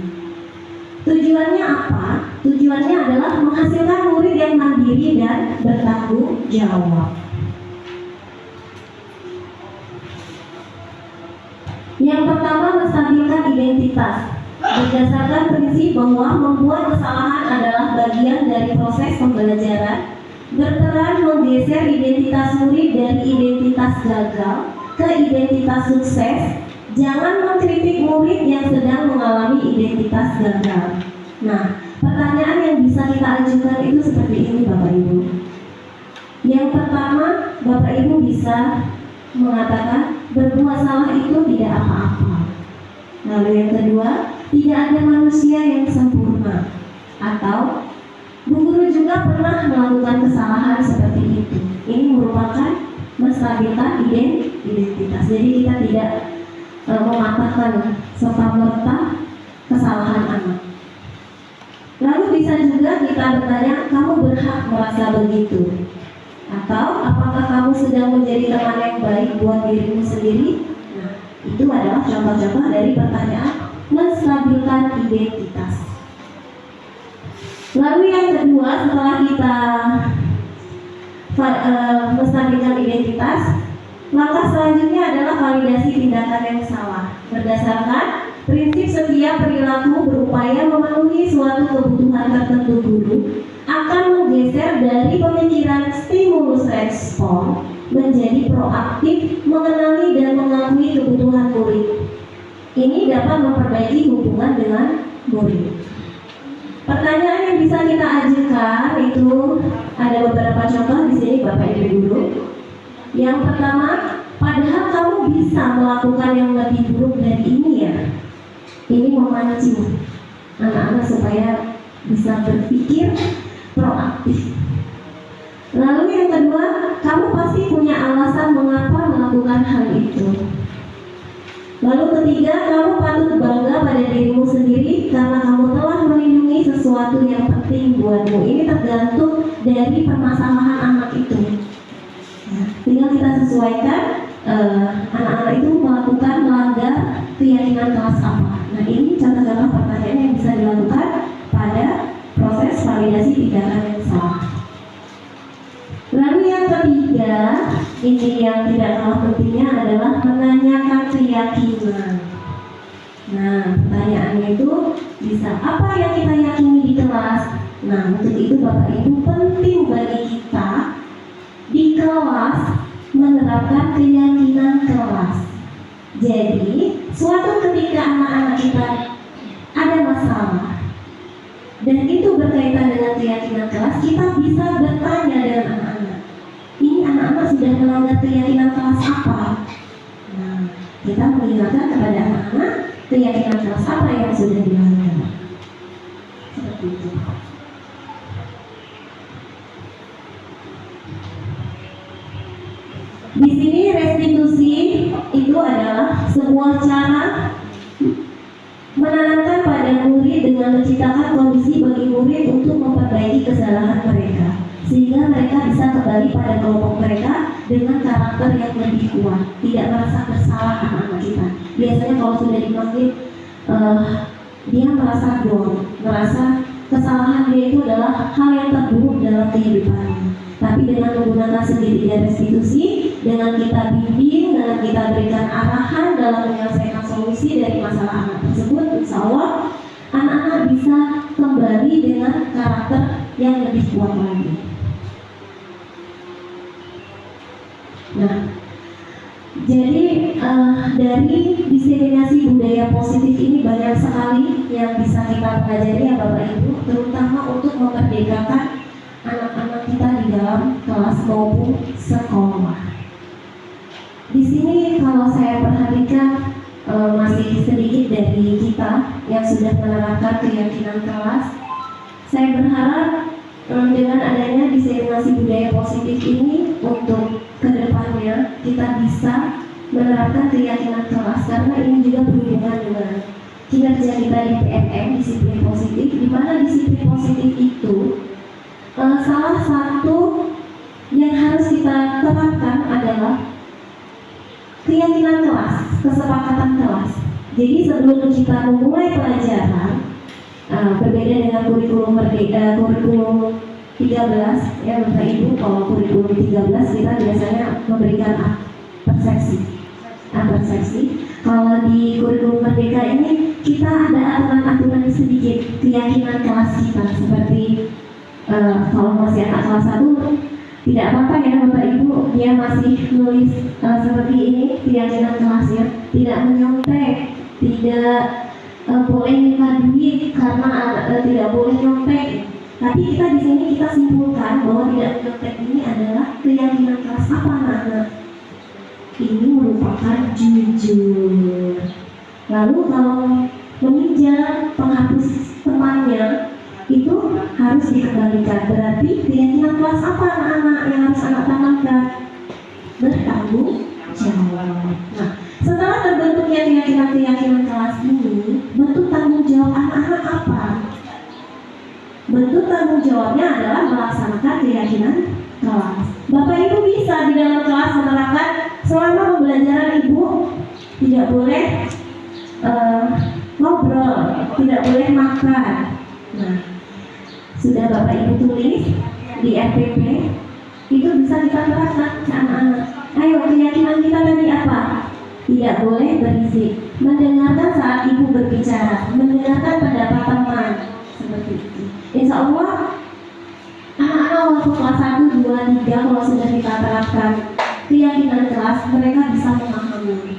Tujuannya apa? Tujuannya adalah menghasilkan murid yang mandiri dan bertanggung jawab. Yang pertama, menstabilkan identitas. Berdasarkan prinsip bahwa membuat kesalahan adalah bagian dari proses pembelajaran, berperan menggeser identitas murid dari identitas gagal ke identitas sukses. Jangan mengkritik murid yang sedang mengalami identitas gagal. Nah, pertanyaan yang bisa kita ajukan itu seperti ini Bapak Ibu. Yang pertama, Bapak Ibu bisa mengatakan berbuat salah itu tidak apa-apa. Lalu yang kedua, tidak ada manusia yang sempurna. Atau Bu Guru juga pernah melakukan kesalahan seperti itu. Ini merupakan menstabilkan identitas. Jadi kita tidak mematahkan serta-merta kesalahan anak. Lalu bisa juga kita bertanya, kamu berhak merasa begitu? Atau apakah kamu sedang menjadi teman yang baik buat dirimu sendiri? Nah, itu adalah contoh-contoh dari pertanyaan menstabilkan identitas. Lalu yang kedua, setelah kita menstabilkan identitas, langkah selanjutnya adalah validasi tindakan yang salah. Berdasarkan prinsip setiap perilaku berupaya memenuhi suatu kebutuhan tertentu guru akan menggeser dari pemikiran stimulus merespon, menjadi proaktif, mengenali dan mengakui kebutuhan murid. Ini dapat memperbaiki hubungan dengan murid. Pertanyaan yang bisa kita ajukan itu ada beberapa contoh di sini Bapak Ibu Guru. Yang pertama, padahal kamu bisa melakukan yang lebih buruk dari ini ya. Ini memancing anak-anak supaya bisa berpikir proaktif. Lalu yang kedua, kamu pasti punya alasan mengapa melakukan hal itu. Lalu ketiga, kamu patut bangga pada dirimu sendiri karena kamu telah melindungi sesuatu yang penting buatmu. Ini tergantung dari permasalahan anak itu. Ya, tinggal kita sesuaikan anak-anak itu melakukan melanggar keyakinan kelas apa. Nah, ini contoh-contoh pertanyaan yang bisa dilakukan pada proses validasi tindakan yang salah. Lalu yang ketiga, ini yang tidak kalah pentingnya adalah menanyakan keyakinan. Nah, pertanyaannya itu bisa apa yang kita yakini di kelas. Nah, untuk itu Bapak Ibu penting bagi kita di kelas menerapkan keyakinan kelas. Jadi, suatu ketika anak-anak kita ada masalah dan itu berkaitan dengan keyakinan kelas, kita bisa bertanya dengan anak-anak, ini anak-anak sudah melanggar keyakinan kelas apa? Nah, kita mengingatkan kepada anak-anak keyakinan kelas apa yang sudah dilanggar. Seperti itu. Di sini restitusi itu adalah sebuah cara menanamkan pada murid dengan menciptakan kondisi bagi murid untuk memperbaiki kesalahan mereka, sehingga mereka bisa kembali pada kelompok mereka dengan karakter yang lebih kuat, tidak merasa bersalah anak-anak kita. Biasanya kalau sudah dipanggil, dia merasa down, merasa kesalahan dia itu adalah hal yang terburuk dalam kehidupannya. Tapi dengan menggunakan sendiri restitusi, dengan kita bimbing, dengan kita berikan arahan dalam menyelesaikan solusi dari masalah anak tersebut, insya Allah anak-anak bisa kembali dengan karakter yang lebih kuat lagi. Nah, jadi dari diseminasi budaya positif ini banyak sekali yang bisa kita pelajari ya Bapak Ibu, terutama untuk memerdekakan anak-anak kita di dalam kelas maupun sekolah. Di sini kalau saya perhatikan masih sedikit dari kita yang sudah menerapkan keyakinan kelas. Saya berharap dengan adanya diseminasi budaya positif ini untuk kedepannya kita bisa menerapkan keyakinan kelas, karena ini juga berhubungan dengan kinerja kita di PNM, disiplin positif, di mana disiplin positif itu salah satu yang harus kita terapkan adalah keyakinan kelas, kesepakatan kelas. Jadi sebelum kita memulai pelajaran, berbeda dengan kurikulum merdeka, kurikulum 13 ya Bapak Ibu, kalau kurikulum 13 kita biasanya memberikan persepsi. Kalau di kurikulum merdeka ini kita ada aturan-aturan sedikit keyakinan kelas kita, seperti kalau masih anak kelas 1 tidak apa-apa ya Bapak Ibu, dia masih nulis seperti ini keyakinan kelasnya, tidak menyontek, tidak boleh minta duit karena tidak boleh nyontek. Tapi kita di sini kita simpulkan bahwa tidak menyontek ini adalah keyakinan kelas apa anak-anak? Ini merupakan jujur. Lalu kalau meminjam penghapus temannya itu harus dikembalikan. Berarti keyakinan kelas apa anak-anak yang harus anak tanamkan? Bertanggung jawab. Nah, setelah terbentuknya keyakinan kelas ini, bentuk tanggung jawab anak-anak apa? Bentuk tanggung jawabnya adalah melaksanakan keyakinan kelas. Bapak Ibu bisa di dalam kelas menerapkan selama pembelajaran Ibu tidak boleh ngobrol, tidak boleh makan. Nah, sudah Bapak Ibu tulis di RPP, itu bisa kita terapkan ke anak-anak. Ayo, keyakinan kita tadi apa? Tidak boleh berisik, mendengarkan saat Ibu berbicara, mendengarkan pendapat teman, seperti itu. Insya Allah anak-anak waktu kelas 1, 2, 3 kalau sudah kita terapkan keyakinan kelas, mereka bisa memahami.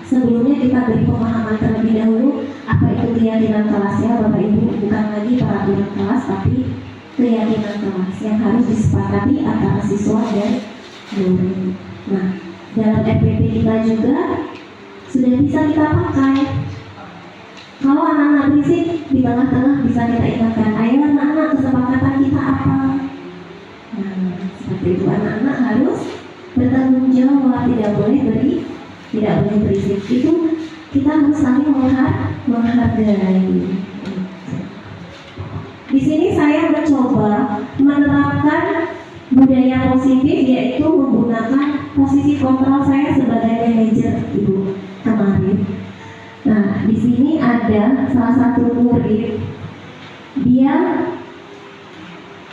Sebelumnya kita beri pemahaman terlebih dahulu apa itu keyakinan kelas ya Bapak Ibu, bukan lagi peraturan kelas tapi keyakinan kelas yang harus disepakati antara siswa dan guru. Nah, dalam FPP kita juga sudah bisa kita pakai. Kalau anak-anak berisik di tengah-tengah bisa kita ingatkan, ayo anak-anak kesepakatan kita apa? Nah, seperti itu anak-anak harus bertanggung jawab, tidak boleh berisik. Itu kita harus saling menghargai. Di sini saya mencoba menerapkan budaya positif, yaitu menggunakan posisi kontrol saya sebagai manajer Ibu kemarin. Nah, di sini ada salah satu murid, dia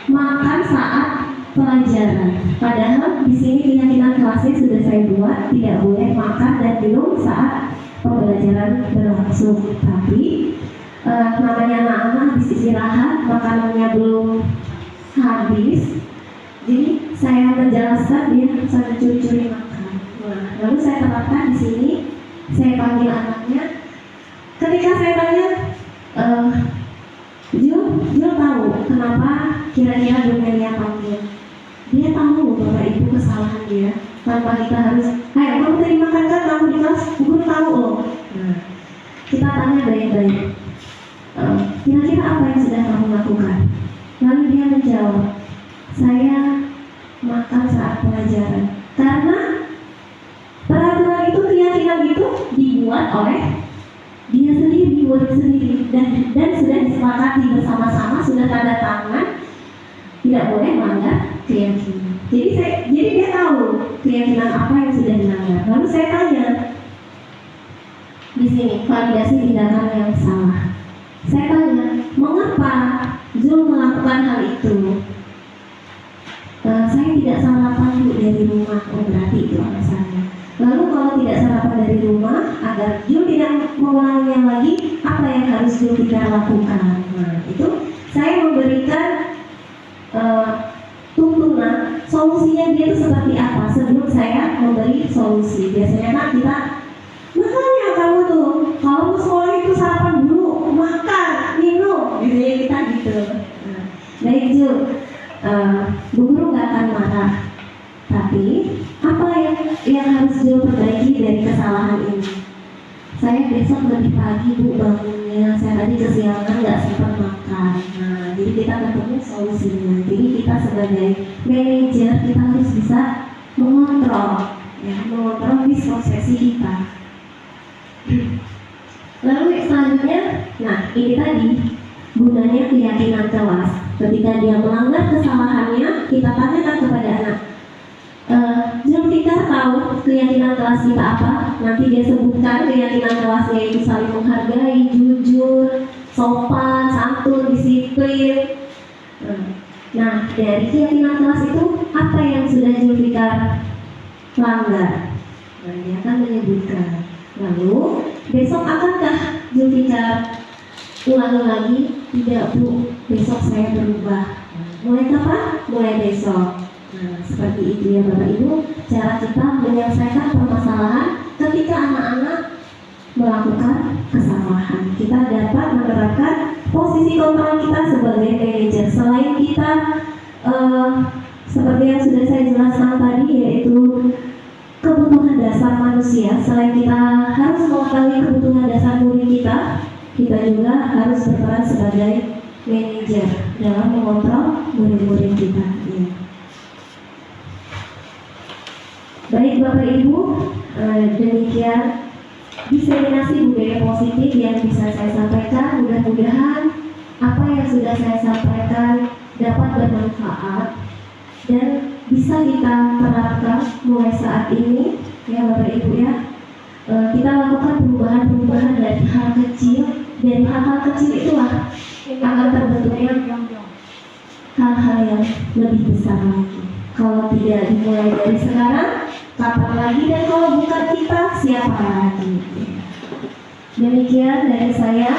makan saat pelajaran. Padahal di sini keyakinan kelasnya sudah saya buat tidak boleh makan dan minum saat pembelajaran berlangsung. Tapi namanya anak-anak habis istirahat, makanannya belum habis. Jadi saya menjelaskan dia sambil curi-curi makan. Nah, lalu saya terapkan di sini. Saya panggil anaknya. Ketika saya tanya, Jul tahu kenapa kira-kira Dumelia panggil? Dia tahu Bapak Ibu kesalahan dia. Tanpa kita harus, ayo kamu tadi makan kan, kamu di kelas, guru tahu loh. Nah, kita tanya baik-baik. Kira-kira apa yang sudah kamu lakukan? Lalu dia menjawab, saya makan saat pelajaran. Karena peraturan itu, keyakinan itu dibuat oleh dia sendiri, murid sendiri, dan sudah disepakati bersama-sama, sudah tanda tangan, tidak boleh melanggar keyakinan. Jadi dia tahu keyakinan apa yang sudah dilanggar. Lalu saya tanya, di sini validasi tindakan yang salah. Saya tanya, mengapa Zul melakukan hal itu? Saya tidak sarapan dari rumah, berarti itu alasannya. Lalu kalau tidak sarapan dari rumah, agar Jul tidak mengulanginya lagi, apa yang harus Jul kita lakukan? Nah, itu saya memberikan tuntunan, solusinya dia itu seperti apa sebelum saya memberi solusi. Biasanya kan kita, makanya kamu tuh kalau sekolah itu sarapan dulu, makan, minum, biasanya kita gitu. Nah, baik Jul, Bu Guru nggak akan marah. Tapi apa yang harus Jul perbaiki dari kesalahan ini? Saya besok lebih pagi Bu bangunnya, saya tadi kesiangan nggak sempat makan. Nah, jadi kita ketemu solusinya. Jadi kita sebagai manajer kita harus bisa mengontrol, ya, mengontrol disposisi kita. Lalu selanjutnya, nah ini tadi gunanya keyakinan kelas. Ketika dia melanggar kesalahannya, kita tanyakan kepada anak. Zulfikar tahu keyakinan kelas kita apa? Nanti dia sebutkan keyakinan kelasnya itu saling menghargai, jujur, sopan, santun, disiplin. Nah, dari keyakinan kelas itu apa yang sudah Zulfikar langgar? Nah, dia akan menyebutkan. Lalu besok akankah Zulfikar ulangi lagi? Tidak Bu, besok saya berubah. Mulai kapan? Mulai besok. Nah, seperti itu ya Bapak Ibu, cara kita menyelesaikan permasalahan ketika anak-anak melakukan kesalahan. Kita dapat menerapkan posisi kontrol kita sebagai manajer. Selain kita seperti yang sudah saya jelaskan tadi, yaitu kebutuhan dasar manusia. Selain kita harus mengetahui kebutuhan dasar murid kita juga harus berperan sebagai manajer dalam mengontrol murid-murid kita. Ya. Baik Bapak Ibu, demikian diseminasi budaya positif yang bisa saya sampaikan. Mudah-mudahan apa yang sudah saya sampaikan dapat bermanfaat dan bisa kita terapkan mulai saat ini ya Bapak Ibu ya. Kita lakukan perubahan-perubahan dari hal kecil. Dari hal-hal kecil itulah akan terbentuknya hal-hal yang lebih besar lagi. Kalau tidak dimulai dari sekarang, kapan lagi, dan kalau bukan kita, siapa lagi? Demikian dari saya.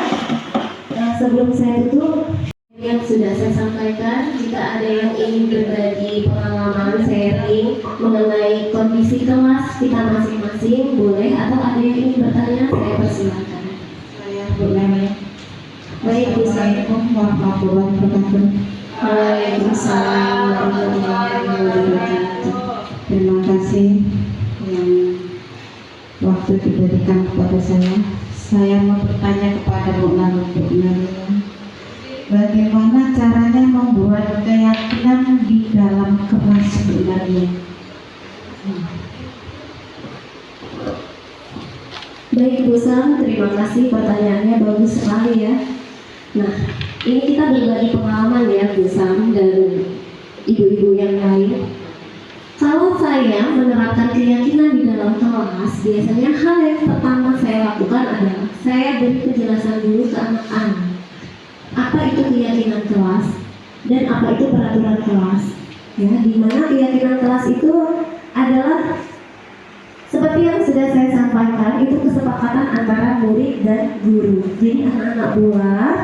Sebelum saya tutup, yang sudah saya sampaikan, jika ada yang ingin berbagi pengalaman pengalaman sharing mengenai kondisi kelas kita masing-masing, boleh, atau ada yang ingin bertanya, saya persilakan. Saya boleh. Baik, Bu Sam. Assalamualaikum warahmatullahi wabarakatuh. Waalaikumsalam warahmatullahi wabarakatuh. Terima kasih yang waktu diberikan kepada saya. Saya mau bertanya kepada Bu Nadia, bagaimana caranya membuat keyakinan di dalam kelas Bu Nadia? Baik Bu Sam, terima kasih, pertanyaannya bagus sekali ya. Nah, ini kita berbagi pengalaman ya Bu Sam dan ibu-ibu yang lain. Kalau saya menerapkan keyakinan di dalam kelas, biasanya hal yang pertama saya lakukan adalah saya beri penjelasan dulu ke anak-anak. Apa itu keyakinan kelas dan apa itu peraturan kelas? Ya, di mana keyakinan kelas itu adalah seperti yang sudah saya sampaikan, itu kesepakatan antara murid dan guru. Jadi anak-anak buat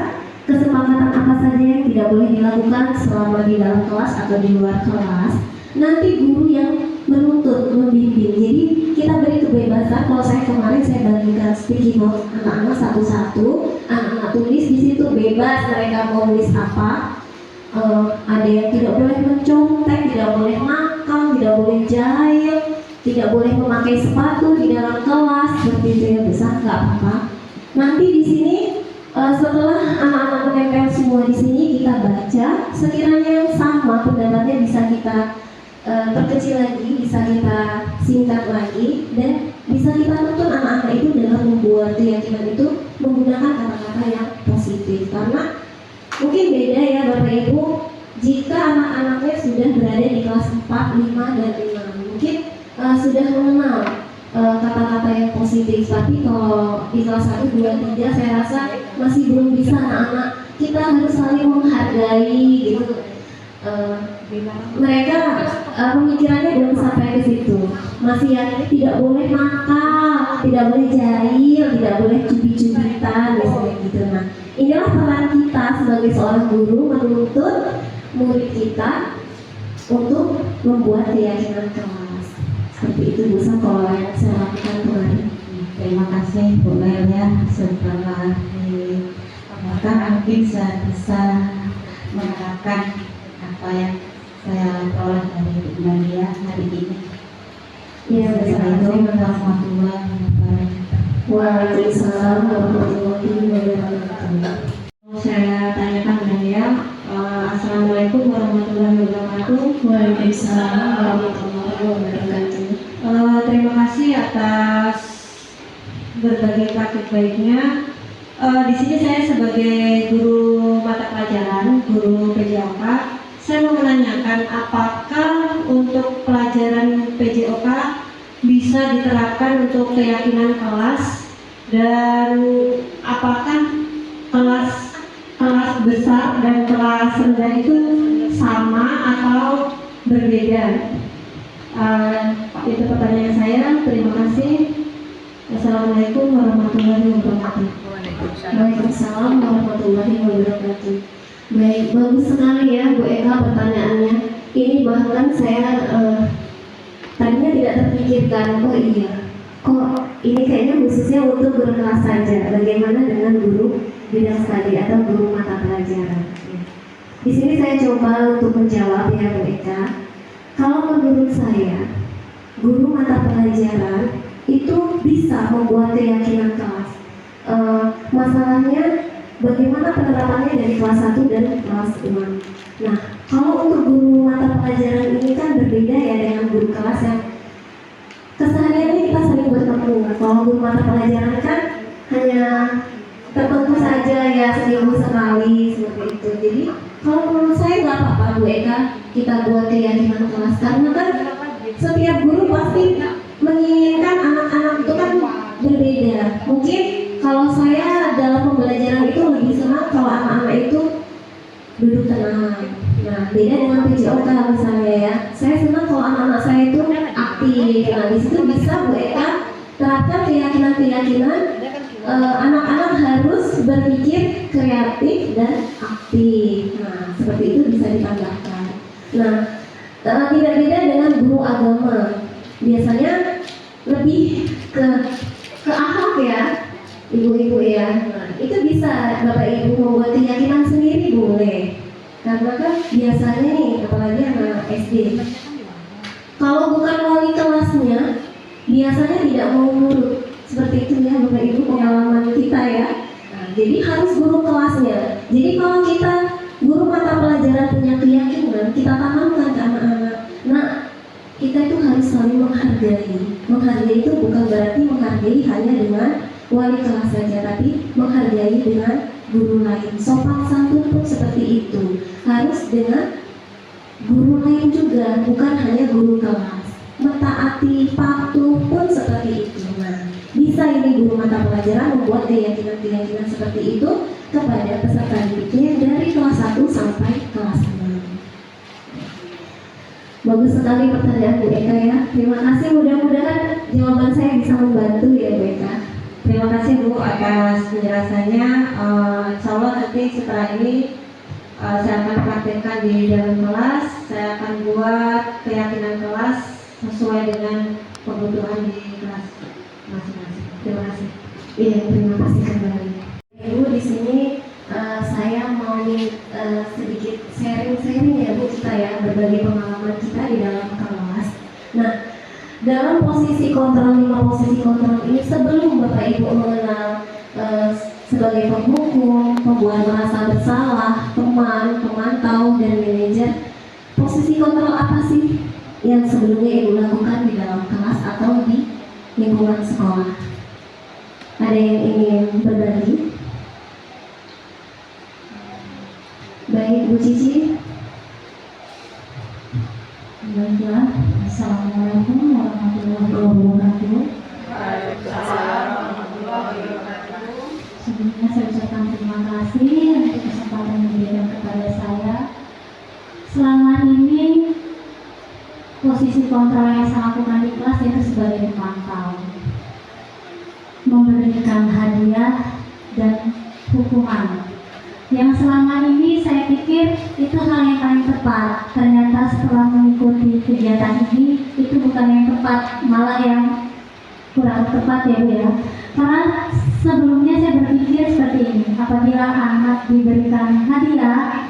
kesepakatan apa saja yang tidak boleh dilakukan selama di dalam kelas atau di luar kelas. Nanti guru yang menuntut, membimbing. Jadi kita beri kebebasan. Kalau saya kemarin saya bagikan sticky note anak-anak satu-satu, anak-anak tulis di situ bebas mereka mau tulis apa. Ada yang tidak boleh mencontek, tidak boleh nakal, tidak boleh jahil, tidak boleh memakai sepatu di dalam kelas, seperti itu ya besar, nggak apa-apa. Nanti di sini setelah anak-anak menempel semua di sini kita baca, sekiranya yang sama pendapatnya bisa kita perkecil lagi, bisa kita singkat lagi, dan bisa kita tuntun anak-anak itu dalam membuat keyakinan itu menggunakan kata-kata yang positif. Karena mungkin beda ya Bapak Ibu, jika anak-anaknya sudah berada di kelas 4, 5, dan 6 mungkin sudah mengenal kata-kata yang positif. Tapi kalau di kelas 1, 2, 3 saya rasa masih belum bisa. Anak-anak kita harus saling menghargai gitu. Mereka pemikirannya belum sampai ke situ, masih yang tidak boleh nakal, tidak boleh jahil, tidak boleh cubit-cubitan, misalnya gitu. Nah, inilah peran kita sebagai seorang guru menuntut murid kita untuk membuat keyakinan kelas. Seperti itu Bu Sam kalau yang saya lakukan kemarin. Terima kasih Bu Nelia, setelah apakah mungkin saya bisa menerapkan apa yang saya peroleh dari Bu Nadia hari ini. Iya, Assalamualaikum warahmatullahi wabarakatuh. Waalaikumsalam warahmatullahi wabarakatuh. Saya tanyakan Nadia, Assalamualaikum warahmatullahi wabarakatuh. Waalaikumsalam warahmatullahi wabarakatuh. Terima kasih atas berbagai praktik baiknya. Di sini saya sebagai guru mata pelajaran, guru PJOK, saya mau menanyakan apakah untuk pelajaran PJOK bisa diterapkan untuk keyakinan kelas, dan apakah kelas besar dan kelas rendah itu sama atau berbeda? Itu pertanyaan saya. Terima kasih. Assalamualaikum warahmatullahi wabarakatuh. Waalaikumsalam warahmatullahi wabarakatuh. Baik, bagus sekali ya Bu Eka pertanyaannya. Ini bahkan saya tadinya tidak terpikirkan, oh iya, kok ini kayaknya khususnya untuk guru kelas saja. Bagaimana dengan guru bidang studi atau guru mata pelajaran? Ya. Di sini saya coba untuk menjawab ya Bu Eka. Kalau menurut saya, guru mata pelajaran itu bisa membuat keyakinan kelas. Masalahnya bagaimana penerapannya dari kelas 1 dan kelas 6. Nah, kalau untuk guru mata pelajaran ini kan berbeda ya dengan guru kelas yang kesehariannya kita sering bertemu. Kalau guru mata pelajaran kan hanya tertentu saja ya, seminggu sekali seperti itu. Jadi kalau menurut saya nggak apa-apa Bu Eka kita buat keyakinan kelas, karena kan setiap guru pasti menginginkan anak-anak itu kan berbeda. Mungkin kalau saya dalam pembelajaran itu lebih senang kalau anak-anak itu duduk tenang. Nah, beda dengan PJOK misalnya ya. Saya senang kalau anak-anak saya itu aktif. Nah, di situ bisa Bu Eka terapkan keyakinan-keyakinan anak-anak harus berpikir kreatif dan aktif. Nah, seperti itu bisa ditambahkan. Nah, Tidak beda dengan guru agama, biasanya lebih ke akhlak ya, ibu-ibu ya. Nah, itu bisa Bapak Ibu membuat keyakinan sendiri boleh, karena kan biasanya nih, apalagi anak SD, kalau bukan wali kelasnya biasanya tidak mau nurut. Seperti itu ya Bapak Ibu, pengalaman kita ya. Nah, jadi harus guru kelasnya. Jadi kalau kita guru mata pelajaran punya keyakinan, kita tanamkan ke anak-anak. Nah, kita itu harus saling menghargai. Menghargai itu bukan berarti menghargai hanya dengan wali kelas saja, tapi menghargai dengan guru lain. Sopan santun pun seperti itu. Harus dengan guru lain juga, bukan hanya guru kelas. Mentaati, patuh pun seperti itu. Nah, bisa ini guru mata pelajaran membuat keyakinan-keyakinan seperti itu kepada peserta didiknya dari kelas 1 sampai kelas 6. Bagus sekali pertanyaan Bu Eka ya. Terima kasih, mudah-mudahan jawaban saya bisa membantu ya Bu Eka. Terima kasih Bu atas penjelasannya. Insya Allah nanti setelah ini saya akan praktekkan di dalam kelas. Saya akan buat keyakinan kelas sesuai dengan kebutuhan di kelas masing-masing. Terima kasih. Iya, terima kasih kembali. Ibu di sini saya mau sedikit sharing ya Bu kita ya, berbagi pengalaman kita di dalam kelas. Nah, dalam posisi kontrol 5 posisi kontrol ini sebelum Bapak Ibu mengenal sebagai penghukum, pembuat merasa bersalah, teman, pemantau, dan manajer, posisi kontrol apa sih yang sebelumnya Ibu lakukan di dalam kelas atau di lingkungan sekolah? Ada yang ingin berbagi? Baik, Bu Cici. Baiklah, Assalamualaikum warahmatullahi wabarakatuh. Sebelumnya saya ucapkan terima kasih untuk kesempatan yang diberikan kepada saya. Selama ini posisi kontrol yang saya lakukan di kelas itu sebagai pemantau, memberikan hadiah dan hukuman. Yang selama ini saya pikir itu hal yang paling tepat. Ternyata setelah mengikuti kegiatan ini itu bukan yang tepat, malah yang kurang tepat ya Bu ya. Karena sebelumnya saya berpikir seperti ini, apabila anak diberikan hadiah,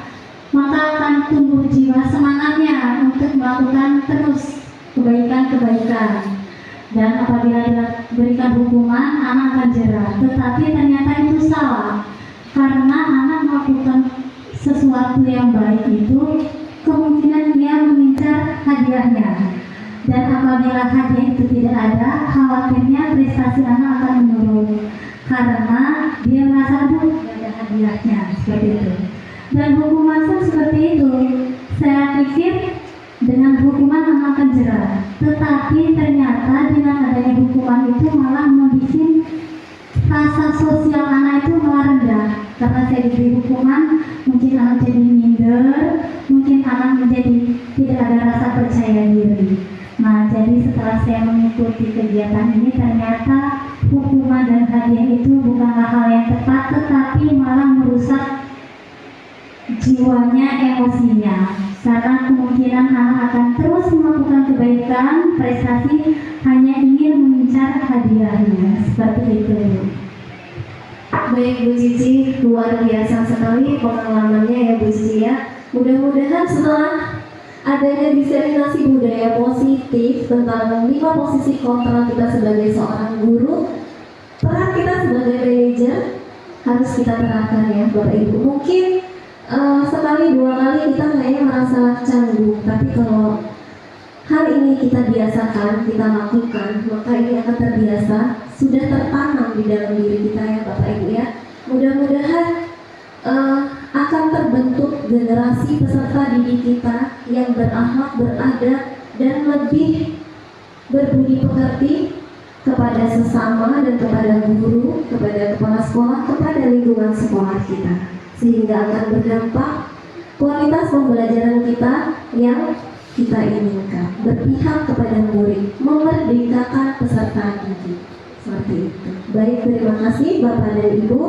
maka akan tumbuh jiwa semangatnya untuk melakukan terus kebaikan-kebaikan. Dan apabila diberikan hukuman, anak akan jerah. Tetapi ternyata itu salah. Karena anak melakukan sesuatu yang baik itu kemungkinan dia mengincar hadiahnya, dan apabila hadiah itu tidak ada, khawatirnya prestasi anak akan menurun karena dia merasa tidak ada hadiahnya, seperti itu. Dan hukuman pun seperti itu. Saya pikir dengan hukuman anak akan jerah, tetapi ternyata dengan adanya hukuman itu malah membuat rasa sosial anak itu malah rendah. Karena saya diberi hukuman, mungkin anak jadi minder, mungkin anak menjadi tidak ada rasa percaya diri. Nah, jadi setelah saya mengikuti kegiatan ini, ternyata hukuman dan hadiah itu bukanlah hal yang tepat, tetapi malah merusak jiwanya, emosinya. Karena kemungkinan anak akan terus melakukan kebaikan, prestasi, hanya ingin mengincar hadiahnya. Seperti itu. Baik Bu Cici, luar biasa sekali pengalamannya ya Bu Cici ya. Mudah-mudahan setelah adanya diseminasi budaya positif tentang 5 posisi kontrol kita sebagai seorang guru, peran kita sebagai manajer harus kita terapkan ya Bapak Ibu. Mungkin sekali 2 kali kita kayaknya merasa canggung, tapi kalau hal ini kita biasakan, kita lakukan, maka ini akan terbiasa, sudah tertanam di dalam diri kita ya Bapak Ibu ya. Mudah-mudahan akan terbentuk generasi peserta didik kita yang berakhlak, beradab, dan lebih berbudi pekerti kepada sesama dan kepada guru, kepada kepala sekolah, kepada lingkungan sekolah kita, sehingga akan berdampak kualitas pembelajaran kita yang kita inginkan, berpihak kepada murid, memerdekakan peserta didik. Seperti itu. Baik, terima kasih Bapak dan Ibu.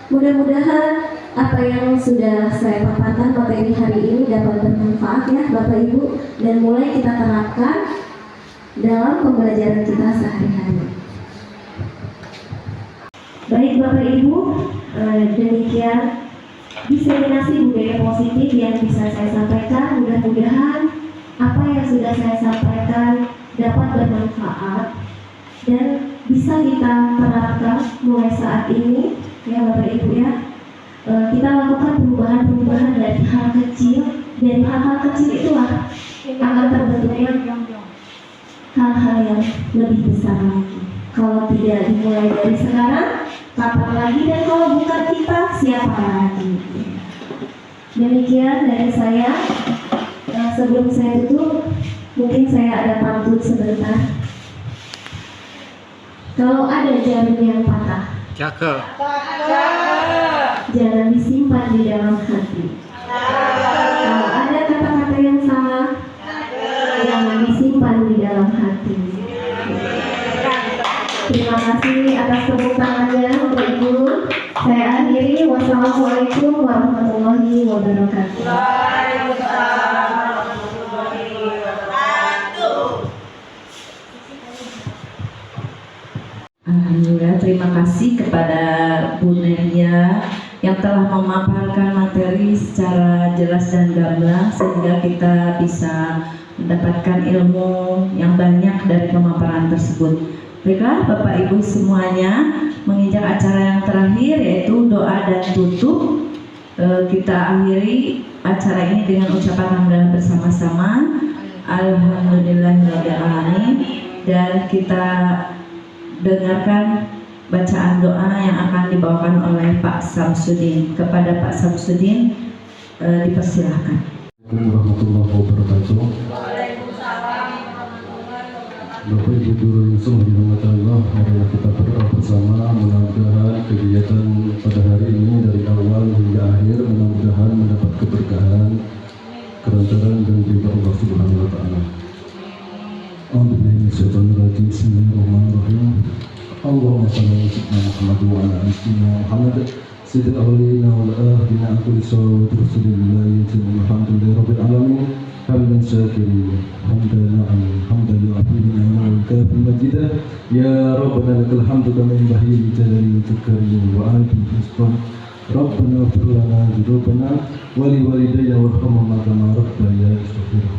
Mudah-mudahan apa yang sudah saya paparkan materi hari ini dapat bermanfaat ya Bapak Ibu, dan mulai kita terapkan dalam pembelajaran kita sehari-hari. Baik Bapak Ibu, demikian diseminasi budaya positif yang bisa saya sampaikan. Mudah-mudahan apa yang sudah saya sampaikan dapat bermanfaat dan bisa kita terapkan mulai saat ini ya Bapak Ibu ya. Kita lakukan perubahan-perubahan dari hal kecil, dari hal-hal kecil itulah akan terbentuknya hal-hal yang lebih besar lagi. Kalau tidak dimulai dari sekarang, kapan lagi, dan kalau bukan kita, siapa lagi? Demikian dari saya. Sebelum saya tutup, mungkin saya ada pantun sebentar. Kalau ada jarum yang patah, Cakep. jangan disimpan di dalam hati. Kalau ada kata-kata yang salah, jangan disimpan di dalam hati. Terima kasih atas tepuk tangannya untuk Ibu. Saya akhiri. Wassalamualaikum warahmatullahi wabarakatuh. Alhamdulillah, terima kasih kepada Bu Nelia yang telah memaparkan materi secara jelas dan gamblang sehingga kita bisa mendapatkan ilmu yang banyak dari pemaparan tersebut. Baiklah Bapak Ibu semuanya, menginjak acara yang terakhir yaitu doa dan tutup. Kita akhiri acara ini dengan ucapan hamdalah bersama-sama. Alhamdulillahirrahmanirrahim. Dan kita dengarkan bacaan doa yang akan dibawakan oleh Pak Samsudin. Kepada Pak Samsudin dipersilahkan. Warahmatullahi wabarakatuh. Bapak Ibu guru yang sungguh dirahmati Allah, marilah kita berdoa bersama. Mudah-mudahan kegiatan pada hari ini dari awal hingga akhir mudah-mudahan mendapat keberkahan, kelancaran dan ridha Allah Subhanahu wa taala. Bismillahirrahmanirrahim. Bismillahirrahmanirrahim. Allahumma shalli ala sayyidina Muhammad wa ala ali sayyidina Muhammad sayyidil awwalina wal akhirin aqul salawatu rasulillahi alhamdulillahi rabbil alamin hamdan syakirin hamdan na'am hamdan yu'afihi ni'mal kafil majidah ya rabbana lakal hamdu kama yanbaghi li jalali wajhika wa a'udhu bismika rabbana ighfir lana dhunubana wa li walidayya warhamhuma kama rabbayani shaghira.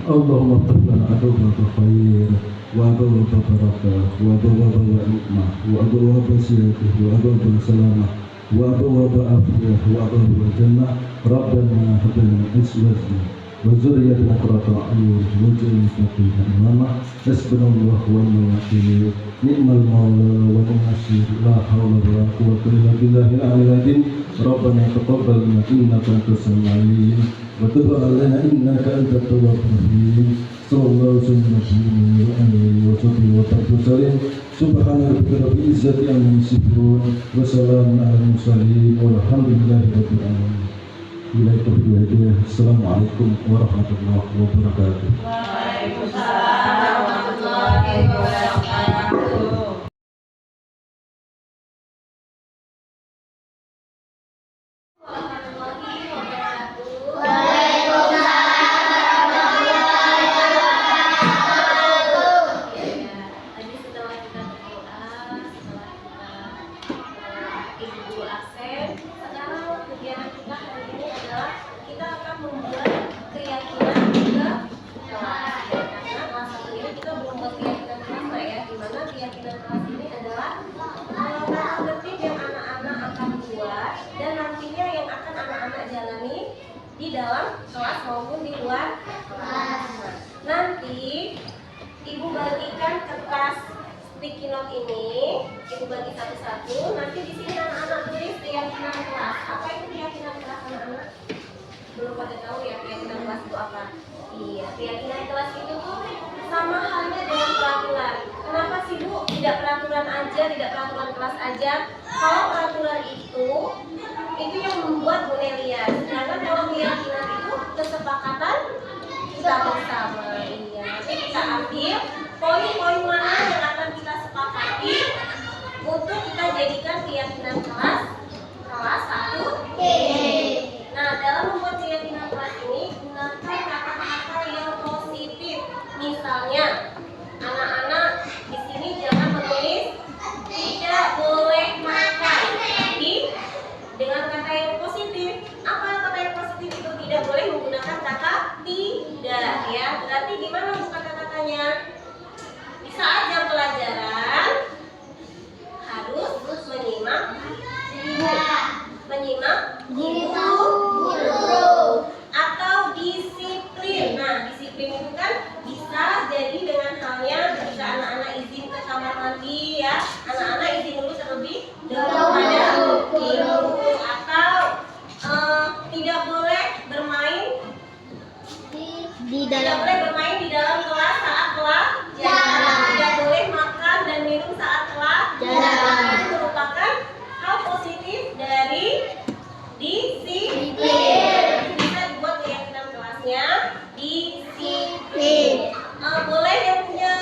Allahumma ighfir lana abwaaba khair wa abwaaba barakah wa abwaaba nikmah wa abwaaba siyatih wa abwaaba salamah wa abwaaba afiyah wa abwaaba jannah. Rabbana hab lana min azwajina wa dhurriyyatina qurrata a'yun waj'alna muttaqina imama. Hasbunallahu wa ni'mal wakeel, ni'mal mawla wa ni'mal nasir, la hawla wa la quwwata illa billahil aliyyil azim. Rabbana taqabbal minna innaka antas samiul 'alim wa tub 'alaina innaka antat tawwabur rahim. Sallallahu alaihi wa sallam. Subhana rabbika rabbil izzati amma yasifun wa salamun 'alal mursalin walhamdulillahi rabbil alamin. Assalamualaikum warahmatullahi wabarakatuh. Waalaikumsalam warahmatullahi wabarakatuh. Di dalam kelas maupun di luar kelas. Nanti Ibu bagikan kertas sticky note ini, Ibu bagi satu-satu. Nanti di sini anak-anak tulis keyakinan kelas. Apa itu keyakinan kelas anak-anak? Belum pada tahu ya keyakinan kelas itu apa? Iya, keyakinan kelas itu tuh sama halnya dengan peraturan. Kenapa sih Bu? Tidak peraturan aja, tidak peraturan kelas aja. Kalau peraturan itu yang membuat Bu Nelia. Sedangkan kalau keyakinan itu kesepakatan kita bersama. Iya. Nanti kita ambil poin-poin mana yang akan kita sepakati untuk kita jadikan keyakinan kelas 1. Tidak boleh bermain di dalam kelas saat pelajaran. Tidak boleh makan dan minum saat pelajaran. Itu merupakan hal positif dari disiplin. Bisa dibuat keyakinan kelasnya disiplin. Boleh yang punya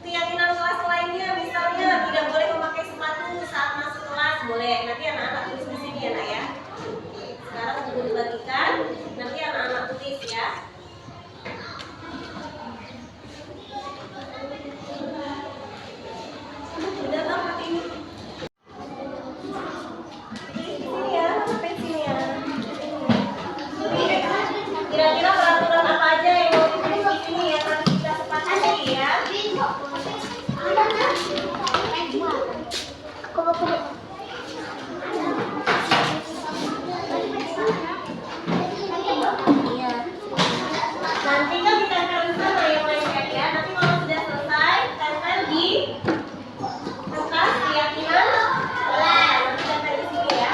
keyakinan kelas lainnya, misalnya tidak boleh memakai sepatu saat masuk kelas. Boleh. Nanti anak-anak tulis di sini ya, Nak ya. Sekarang buku dibagikan. Nanti anak-anak tulis ya. Udah Bang, pakai ini. Di sini ya, sampai sini ya. Kira-kira peraturan apa aja yang mau ditulis di sini ya, nanti kita sepakati ya. Nanti kan ditempel di sana ya Pak ya. Nanti kalau sudah selesai, tempel di kertas keyakinan kelas. Nanti tempel di sini ya.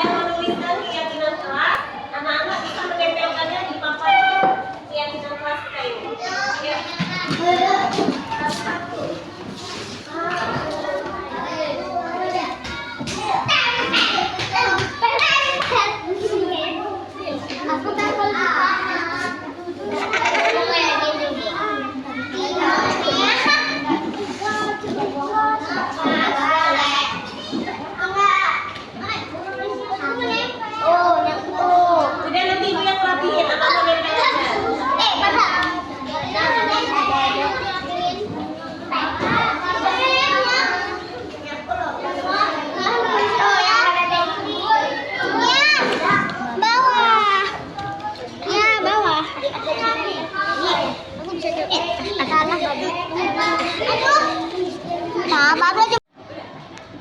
Yang menuliskan keyakinan kelas, anak-anak bisa menempelkannya di papan keyakinan kelas kita ini. Ya. Udah nanti ibu yang rapihin, anak-anak nempel aja.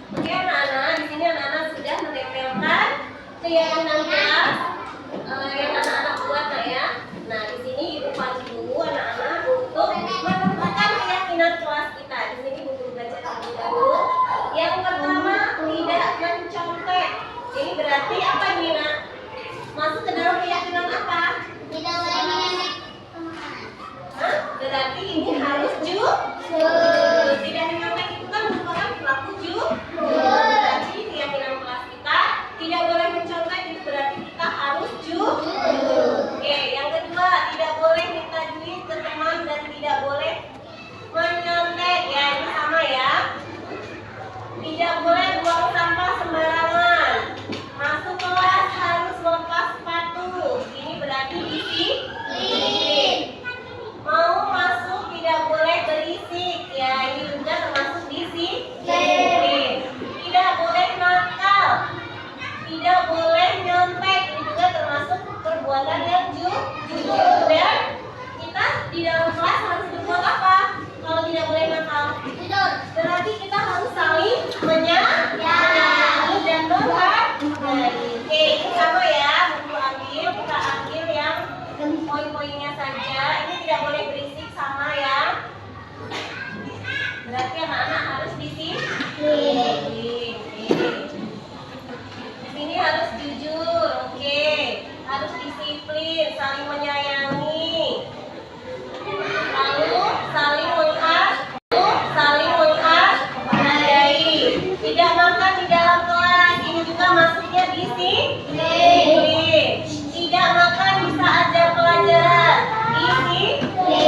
Oke anak-anak, di sini anak-anak sudah menempelkan keyakinan kelas yang anak-anak buat Nak ya. Nah di sini ibu pandu anak-anak untuk menentukan keyakinan kelas kita. Di sini ibu baca terlebih dahulu. Yang pertama, tidak mencontek. Ini berarti apa ini Nak? Masuk ke dalam keyakinan apa? Hah? Berarti ini harus jujur. Tidak mencontek itu kan merupakan perilaku jujur. Berarti keyakinan kelas kita tidak boleh mencontek, itu berarti kita harus jujur. Oke, yang kedua, tidak boleh minta duit ke teman dan tidak boleh menyontek. Ya, ini sama ya. Tidak boleh buang sampah sembarangan. Masuk kelas harus melepas sepatu. Ini berarti disiplin. Mau masuk tidak boleh berisik. Ya, ini juga termasuk disiplin. Tidak boleh nakal. Tidak boleh nyontek. Ini juga termasuk perbuatan yang jujur. Dan kita di dalam kelas harus berbuat apa? Kalau tidak boleh nakal, berarti kita harus saling menyayangi dan menghargai. Oke, ini sama ya. Buku ambil, kita ambil yang poin-poinnya saja. Ini tidak boleh berisik, sama ya. Berarti anak-anak harus disiplin. Di sini harus jujur, oke. Harus disiplin, saling menyayangi. Lalu saling menghargai. Tidak makan di dalam kelas, ini juga masuknya disiplin. Tidak makan di saat jam pelajaran, disiplin.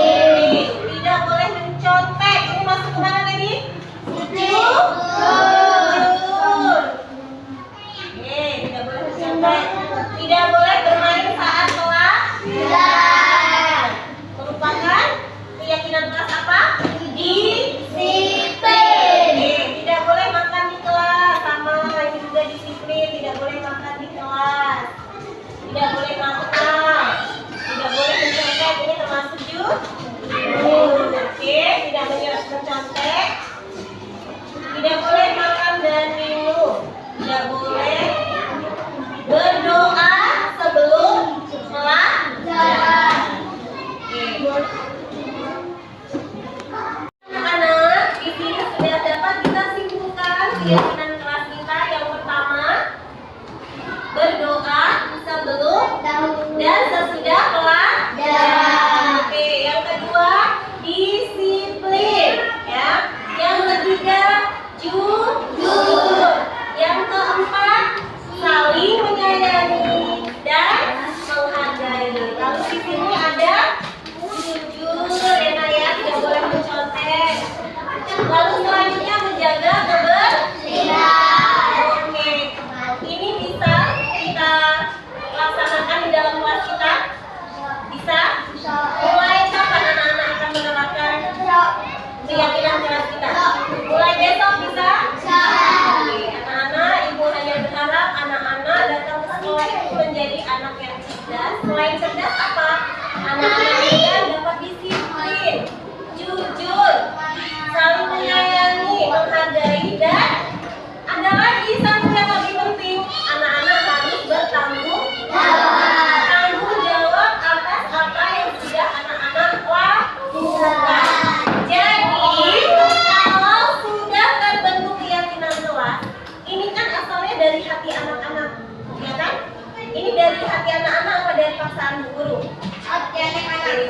hati anak-anak, ya kan? Ini dari hati anak-anak apa dari paksaan bu guru? Dari hati.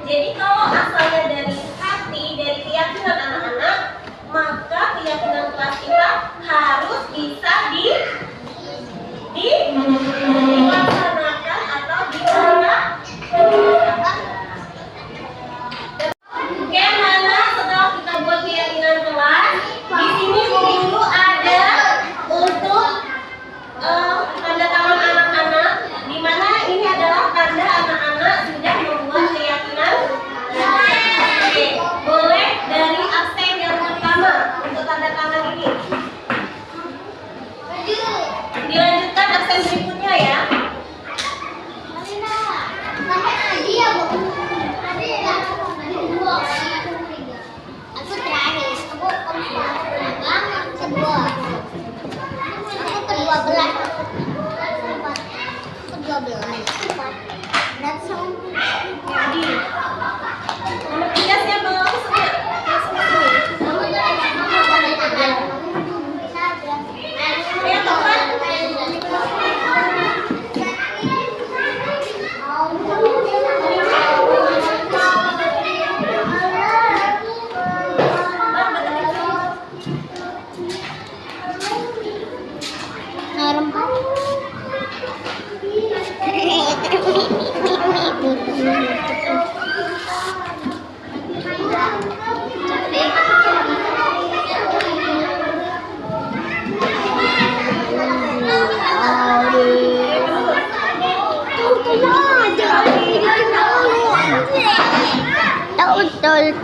Jadi kalau asalnya dari hati, dari keyakinan anak-anak, maka keyakinan kelas kita harus bisa dilaksanakan atau dilaksanakan. Oke, mana setelah kita buat keyakinan kelas, di sini bu guru ada untuk tanda tangan anak-anak, di mana ini adalah tanda anak-anak sudah membuat keyakinan. Oke, boleh dari absen yang pertama untuk tanda tangan ini. Dilanjutkan absen berikutnya ya. Nomor 3 siapa? Ayo Topan. Betul.